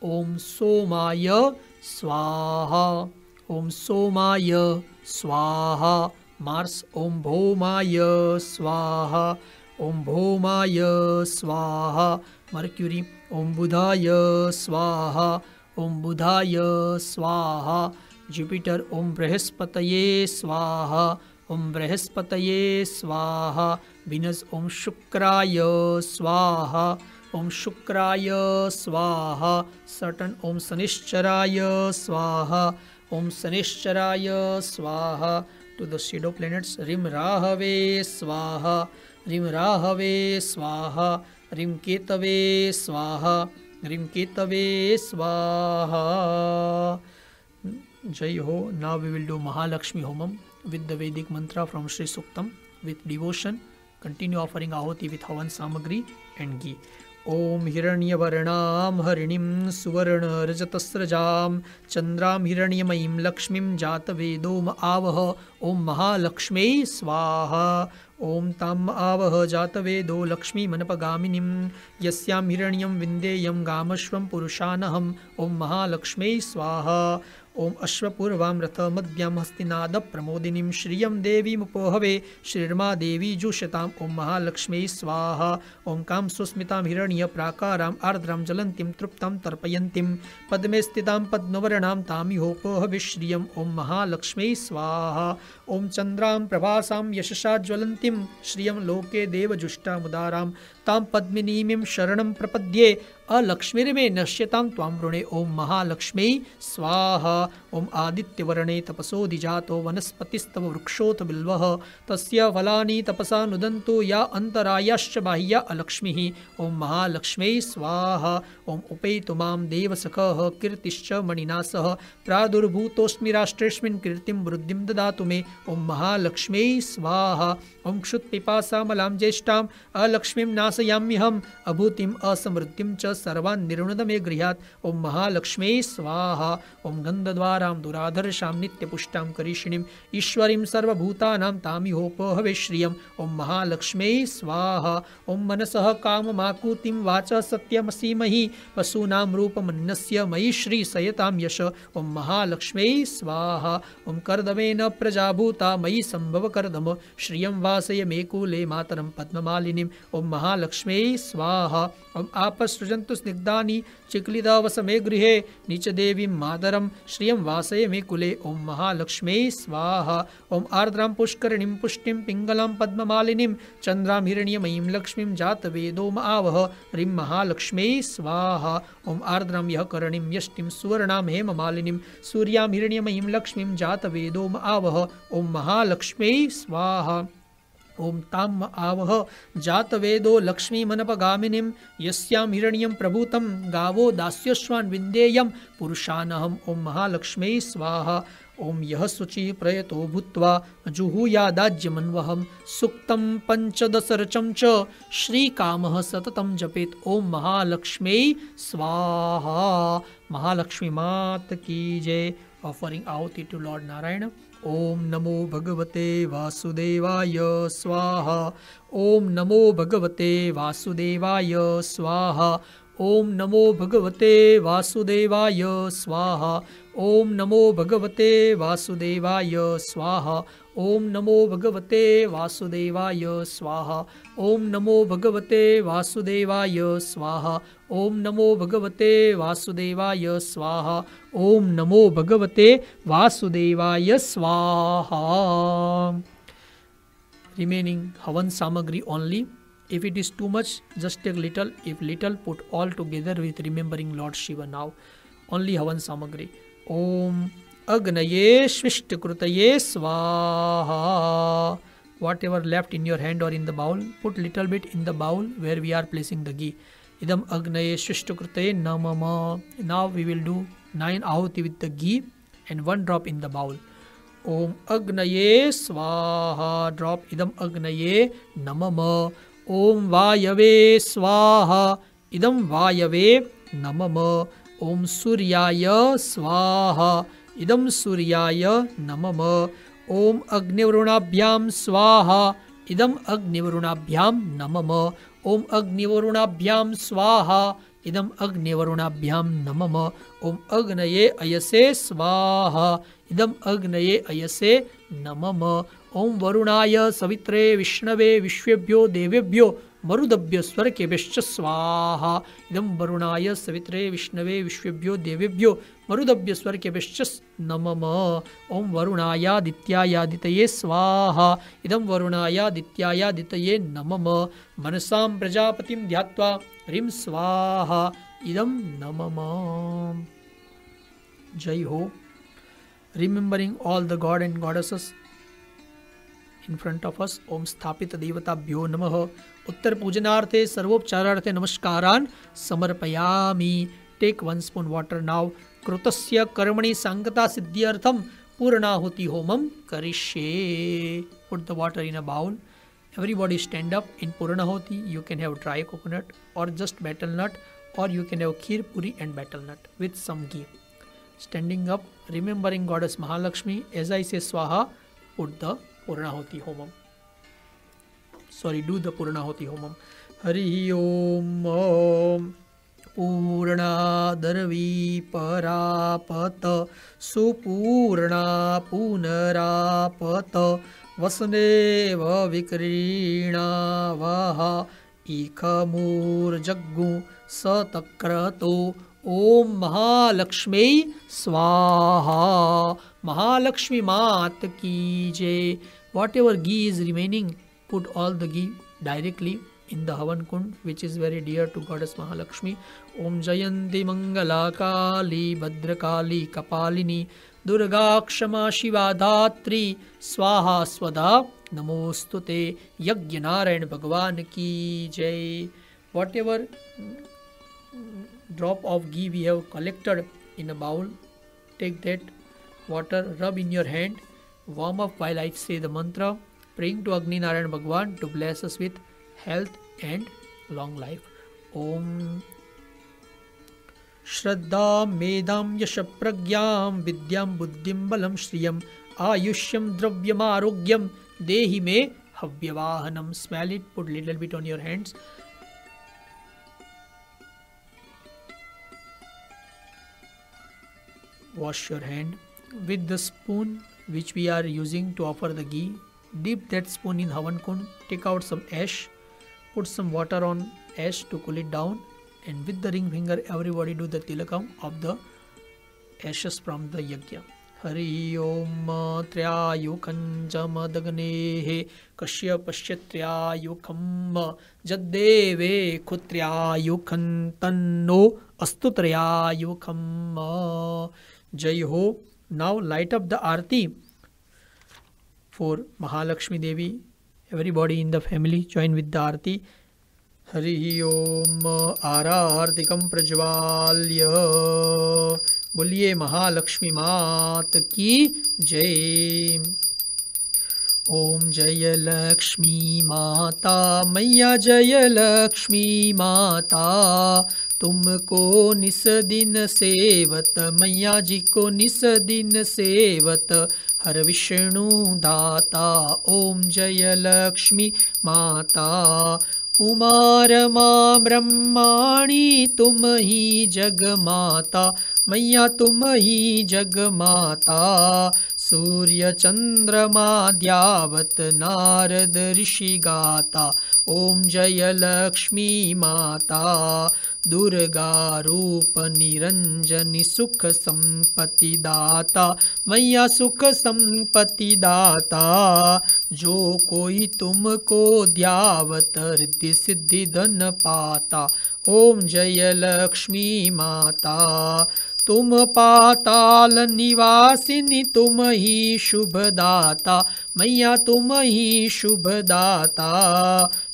Om Somaya Swaha. Om Somaya Swaha. Mars. Om Bhomaya Swaha. Om Bhomaya Swaha. Mercury. Om Budhaya Swaha. Om Budhaya Swaha. Jupiter. Om Brihaspataye Swaha. Om Brihaspataye Swaha. Venus. Om Shukraya Swaha. Om Shukraya Swaha. Saturn. Om Sanishcharaya Swaha. Om Sanishcharaya Swaha. To the shadow planets. Rim Rahave Swaha. Rim Rahave Swaha. Rim Ketave Swaha. Rim Ketave Swaha. Jai Ho. Now we will do Mahalakshmi Homam with the Vedic mantra from Sri Suktam with devotion. Continue offering ahoti with havan samagri and ghee. Om Hiranyavarnam Harinim Suvarna Rajatasrajam Chandram Hiranyamayim Lakshmim Jatavedom Avaha. Om Mahalakshmi Swaha. Om Tam Avaha Jatavedo Lakshmi Manapagaminim Yasyam Hiranyam Vindeyam Gamashvam Purushanaham. Om Mahalakshmi Swaha. Om Ashwapurvam Ratha Madhyam Hastinada Pramodinim Shriyam Devi Mupohave Shrirma Devi Jushatam. Om Mahalakshmi Swaha. Om Kam Susmitam Hiranya Prakaram Ardram Jalantim Truptam Tarpayantim Padme Stitam Padnavaranam Tami Hopohave Shriyam. Om Mahalakshmi Swaha. Om Chandram Prabhasam Yashasha Jwalantim Shriyam Loke Deva Jushta Mudaram Tam Padminimim Sharanam Prapadye Alakshmirime Nashyatam Tvam Rune. Om Mahalakshmi Swaha. Om Adityavarane Tapaso Dijato Vanaspatistava Vrukshota Bilvaha Tasya Valani Tapasa Nudanto Ya Antarayascha Bahya Alakshmihi. Om Mahalakshmi Swaha. Om Upaitumam Devasakaha Kirtischa Maninasaha Pradurbhutosmi Rashtreshmin Kirtim Bruddhim Dadatume. Om Mahalakshmi Swaha. Om Kshut Pipasa Malam Jeshtam Alakshmim Nasayamyaham Abhutim Asamruddhim Cha Sarvan Nirunadame Grihat. Om Mahalakshmi Swaha. Om Gandadvaram Duradharsham Nitya Pushtam Karishinim Ishwarim Sarvabhutanam Tami Hopohave Shriyam. Om Mahalakshmi Swaha. Om Manasaha Kama Makutim Vacha Satyam Asimahi Pasunam Rupamannasya Mayi Shri Sayatam Yasha. Om Mahalakshmi Swaha. Om Kardavena Prajabhuta Mayi Sambhava Kardama Shriyam Vasaya Mekule Mataram Padmamalinim. Om Mahalakshmi Swaha. Om Apasrujantu Snigdani Chiklida Vasame Grihe Nichadevim Madaram Shriyam Vasaya Mekule. Om Mahalakshmi Swaha. Om Ardram Pushkaranim Pushtim Pingalam Padmamalinim Chandram Hiranyamayim Lakshmim Jatavedom Avaha. Rim Mahalakshmi Swaha. Om Ardram Yahakaranim Yashtim Suvarnam Hemamalinim Suryam Hiranyamayim Lakshmim Jatavedom Avaha. Om Mahalakshmi Swaha. Om Tam Avaha Jatavedo Lakshmi Manapagaminim Yasyam Hiranyam Prabhutam Gavo Dasyashwan Vindeyam Purushanaham. Om Mahalakshmi Swaha. Om Yahasuchi Prayato Bhutva Juhuyadajyamanvaham Suktam Panchadasaracham Cha Shri Kamaha Satatam Japet. Om Mahalakshmi Swaha. Mahalakshmi Mat Ki Jai. Offering ahoti to Lord Narayana. Om Namo Bhagavate Vasudevaya Swaha. Om Namo Bhagavate Vasudevaya Swaha. Om Namo Bhagavate Vasudevaya Swaha. Om Namo Bhagavate Vasudevaya Swaha. ओम नमो भगवते वासुदेवाय स्वाहा। ओम नमो भगवते वासुदेवाय स्वाहा। ओम नमो भगवते वासुदेवाय स्वाहा। ओम नमो भगवते वासुदेवाय स्वाहा। Remaining Havan Samagri only. If it is too much, just take little. If little, put all together with remembering Lord Shiva now. Only Havan Samagri. Om Agnaye Svishtakrutaye Swaha. Whatever left in your hand or in the bowl, put little bit in the bowl where we are placing the ghee. Idam Agnaye Svishtakrutaye Namama. Now we will do 9 ahuti with the ghee and 1 drop in the bowl. Om Agnaye Swaha. Drop idam Agnaye Namama. Om Vayave Swaha. Idam Vayave Namama. Om Suryaya Swaha. Idam Suryaya Namama. Om Agnivarunabhyam Swaha. Idam Agnivarunabhyam Namama. Om Agnivarunabhyam Swaha. Idam Agnivarunabhyam Namama. Om Agnaye Ayase Swaha. Idam Agnaye Ayase Namama. Om Varunaya Savitre Vishnave Vishwebhyo Devebhyo Marudabhyo Swarkebhyo Swaha. Idam Varunaya Savitre Vishnave Vishwebhyo Devebhyo Marudabhyo Swarkebhyo Namama. Om Varunaya Dityaya Ditaye Swaha. Idam Varunaya Dityaya Ditaye Namama. Manasam Prajapatim Dhyatva Rim Swaha. Idam Namama. Jai Ho. Remembering all the God and goddesses in front of us. Om Sthapita Devatabhyo Namaha. Uttar Pujanarthe Sarvopchararthe Namaskaran Samarpayami. Take 1 spoon water now. Krutasya Karmani Sangata Siddhyartham Puranahuti Homam Karishye. Put the water in a bowl. Everybody stand up. In Puranahuti you can have dry coconut or just betel nut, or you can have kheer, puri and betel nut with some ghee. Standing up, remembering Goddess Mahalakshmi. As I say Swaha, put the Puranahuti Homam. Sorry, do the Puranahuti Homam. Hari Om Purna Darvi Parapata Supurna Punarapata Vasneva Vikrina Vaha Ikhamur Jaggu Satakrato. Om Mahalakshmi Swaha. Mahalakshmi Mat ki jai. Whatever ghee is remaining, put all the ghee directly in the Havan Kund, which is very dear to Goddess Mahalakshmi. Om Jayanti Mangala Kali Bhadrakali Kapalini Durga Kshama Shiva Dhatri Swaha Swada Namostute. Yajna Narayan Bhagwan ki jai. Whatever drop of ghee we have collected in a bowl, take that water, rub in your hand, warm up while I say the mantra, praying to Agni Narayan Bhagwan to bless us with health and long life. Om Shraddha Medam Yasha Pragyam Vidyam Buddhim Balam Shriyam Ayushyam Dravyam Arogyam Dehi Me Havyavahanam. Smell it, put little bit on your hands. Wash your hand with the spoon which we are using to offer the ghee. Dip that spoon in Havan Kund. Take out some ash. Put some water on ash to cool it down. And with the ring finger, everybody do the tilakam of the ashes from the yajna. Hari Om Triyayukam Jamadagnehe Kashyapasyatriyayukam Jaddeve Khutriyayukam Tanno Astutriyayukam. Jai Ho. Now light up the Aarti for Mahalakshmi Devi. Everybody in the family join with the Aarti. Hari Om Arartikam Prajvalya. बोलिए महालक्ष्मी मात की जय। ओम जय लक्ष्मी माता मैया जय लक्ष्मी माता, तुमको निस दिन सेवत मैया जी को निस दिन सेवत, हर विष्णु दाता ओम जय लक्ष्मी माता। उमा रमा ब्रह्माणी तुम ही जग माता, मैया तुम ही जग माता। सूर्यचन्द्रमाद्यावत् नारद ऋषि गाता। ॐ जय लक्ष्मी माता दुर्गा रूप निरंजनी सुख संपत्ति दाता। मैया सुख संपत्ति दाता, जो कोई तुमको ध्यावत रिद्धि सिद्धि धन पाता। ओम जय लक्ष्मी माता, तुम पाताल निवासिनी तुम ही शुभदाता। मैया तुम ही शुभदाता,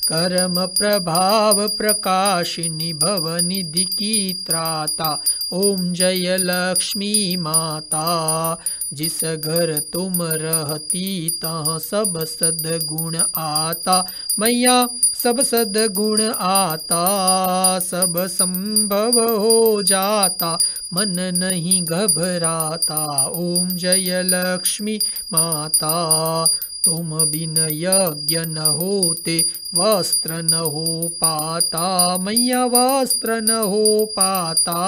कर्म प्रभाव प्रकाशिनी भवनिधि की त्राता। ओम जय लक्ष्मी माता, जिस घर तुम रहती तहाँ सब सद्गुण आता। मैया सब सद्गुण आता, सब संभव हो जाता, मन नहीं घबराता। ओम जय लक्ष्मी माता, तुम बिन यज्ञ न होते वस्त्र न हो पाता। मैया वस्त्र न हो पाता,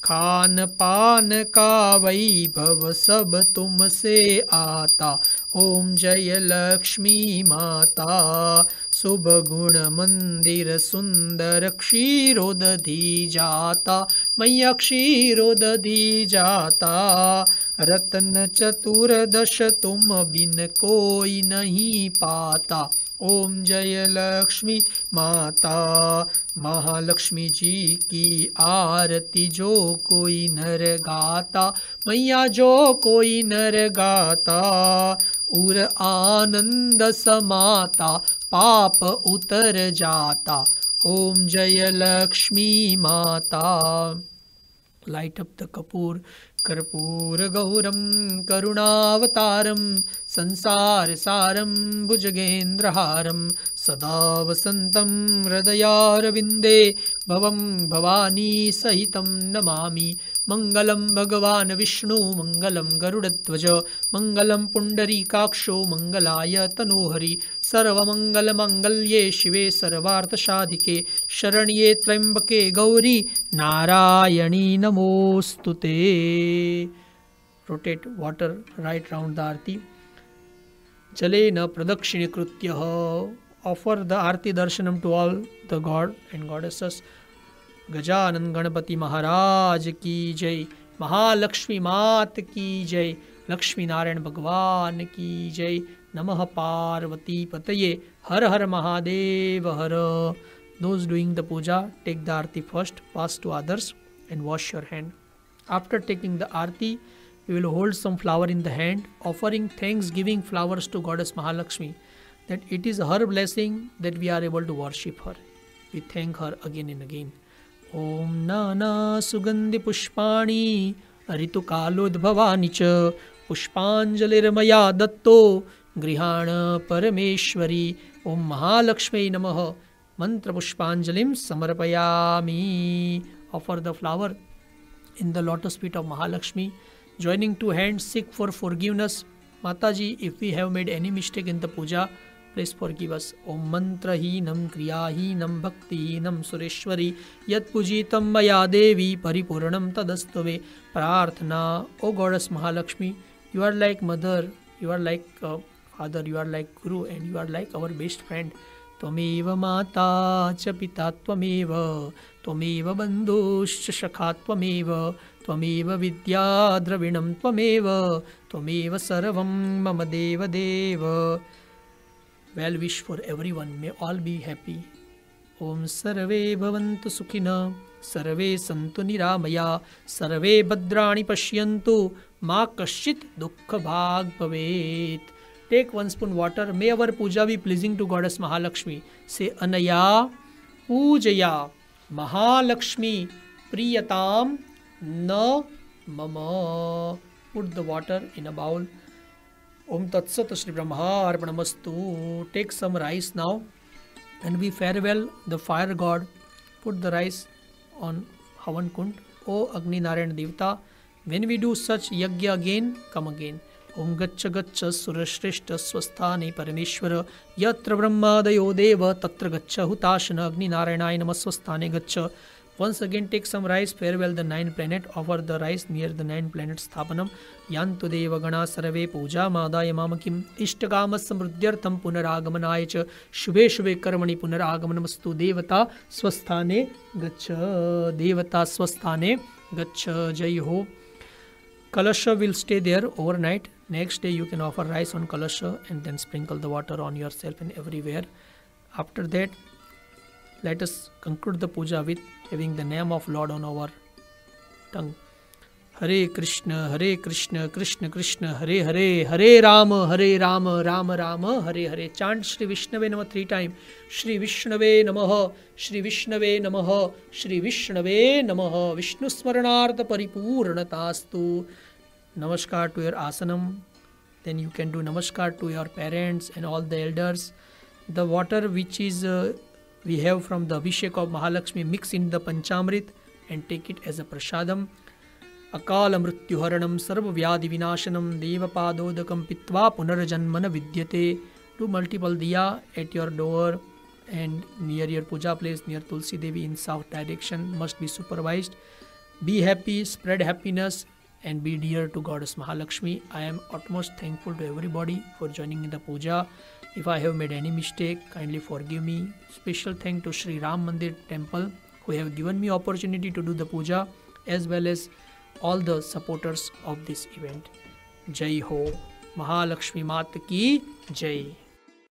खान पान का वैभव सब तुमसे आता। ओम जय लक्ष्मी माता, शुभ गुण मंदिर सुंदर क्षीरोदधि जाता। मैया क्षीरोदधि जाता, रत्न चतुर्दश तुम बिन कोई नहीं पाता। ओम जय लक्ष्मी माता, महालक्ष्मी जी की आरती जो कोई नर गाता। मैया जो कोई नर गाता, उर आनंद समाता, पाप उतर जाता। ओम जय लक्ष्मी माता। लाइट अप द कपूर, कर्पूर गौरम करुणावतारम, संसार सारम भुजगेन्द्रहारम, सदा वसंतम हृदयारविंदे, भवं भवानी सहितं नमामि। मंगलम भगवान विष्णु मंगलम गरुड़ध्वज, मंगलम पुंडरीकाक्षो मंगलाय तनोहरि। सर्वमंगल मंगल्ये शिवे सर्वार्थ साधिके, शरण्ये त्र्यंबके गौरी नारायणी नमोस्तुते। Rotate water right round the arti. Jalena pradakshinikrutya. Offer the arti darshanam to all the god and goddesses. Gajanan Ganapati Maharaj ki jai, Mahalakshmi Mat ki jai, Lakshmi Narayan Bhagwan ki jai. Namah Parvati Pataye, Har Har Mahadev Har. Those doing the puja, take the arti first, pass to others and wash your hand. After taking the arti, we will hold some flower in the hand, offering thanksgiving flowers to Goddess Mahalakshmi, that it is her blessing that we are able to worship her. We thank her again and again. Om Nana Sugandhi Pushpani Ritu Kalodbhavani Cha Pushpanjalirmaya Datto Grihana Parameshwari. Om Mahalakshmi Namah. Mantra Pushpanjalim Samarpayami. Offer the flower in the lotus feet of Mahalakshmi, joining two hands, seek for forgiveness. Mataji, if we have made any mistake in the puja, please forgive us. Om mantrahinam kriyahinam bhaktihinam sureshwari yat pujitam maya devi paripurnam tadastave. Prarthana, O Goddess Mahalakshmi, you are like mother, you are like father, you are like guru, and you are like our best friend. Tvameva mata cha pita tvameva, tvameva bandhuscha shakha tvameva, tvameva vidya dravinam tvameva, tvameva sarvam mama deva deva. Well wish for everyone, may all be happy. Om sarve bhavantu sukhina, sarve santu niramaya, sarve bhadrani pashyantu, ma kaschit dukkha bhag bhavet. Take 1 spoon water. May our puja be pleasing to Goddess Mahalakshmi. Say Anaya Pujaya Mahalakshmi Priyatam Na Mama. Put the water in a bowl. Om Tatsat Shri Brahma Arpanamastu. Take some rice now and we farewell the fire god. Put the rice on Havan Kund. O Agni Narayan Devta, when we do such yagya again, come again. Om Gaccha Gaccha Surashreshta Swasthane Parameshwara Yatra Brahmadayo Deva Tatra Gaccha Hutashana Agni Narayanaya Namaswasthane Gaccha. Once again take some rice, farewell the 9 planet, offer the rice near the 9 planet sthapanam, yantu deva gana sarve puja madaya mamakim ishtagama samruddhyartham punaragamanaya cha shubhe shubhe karmani punaragamanamastu devata swasthane gaccha, devata swasthane gaccha. Jai ho. Kalasha will stay there overnight. Next day you can offer rice on Kalasha and then sprinkle the water on yourself and everywhere. After that, let us conclude the puja with having the name of Lord on our tongue. Hare Krishna, Krishna Krishna, Hare Hare, Hare Rama, Rama Rama, Hare Hare. Chant Shri Vishnave Namah 3 times. Shri Vishnave Namah, Shri Vishnave Namah, Shri Vishnave Namah. Vishnu Smaranartha Paripurnatastu. Namaskar to your asanam. Then you can do namaskar to your parents and all the elders. The water which is we have from the Abhishek of Mahalakshmi, mix in the Panchamrit and take it as a prasadam. Akala mrityuharanam sarva vyadi vinashanam devapadodakam pitva punarjanmana vidyate. Do multiple diya at your door and near your puja place, near Tulsi Devi in south direction, must be supervised. Be happy, spread happiness and be dear to Goddess Mahalakshmi. I am utmost thankful to everybody for joining in the puja. If I have made any mistake, kindly forgive me. Special thank to Sri Ram Mandir Temple who have given me opportunity to do the puja, as well as all the supporters of this event. Jai Ho. Mahalakshmi Mat Ki Jai.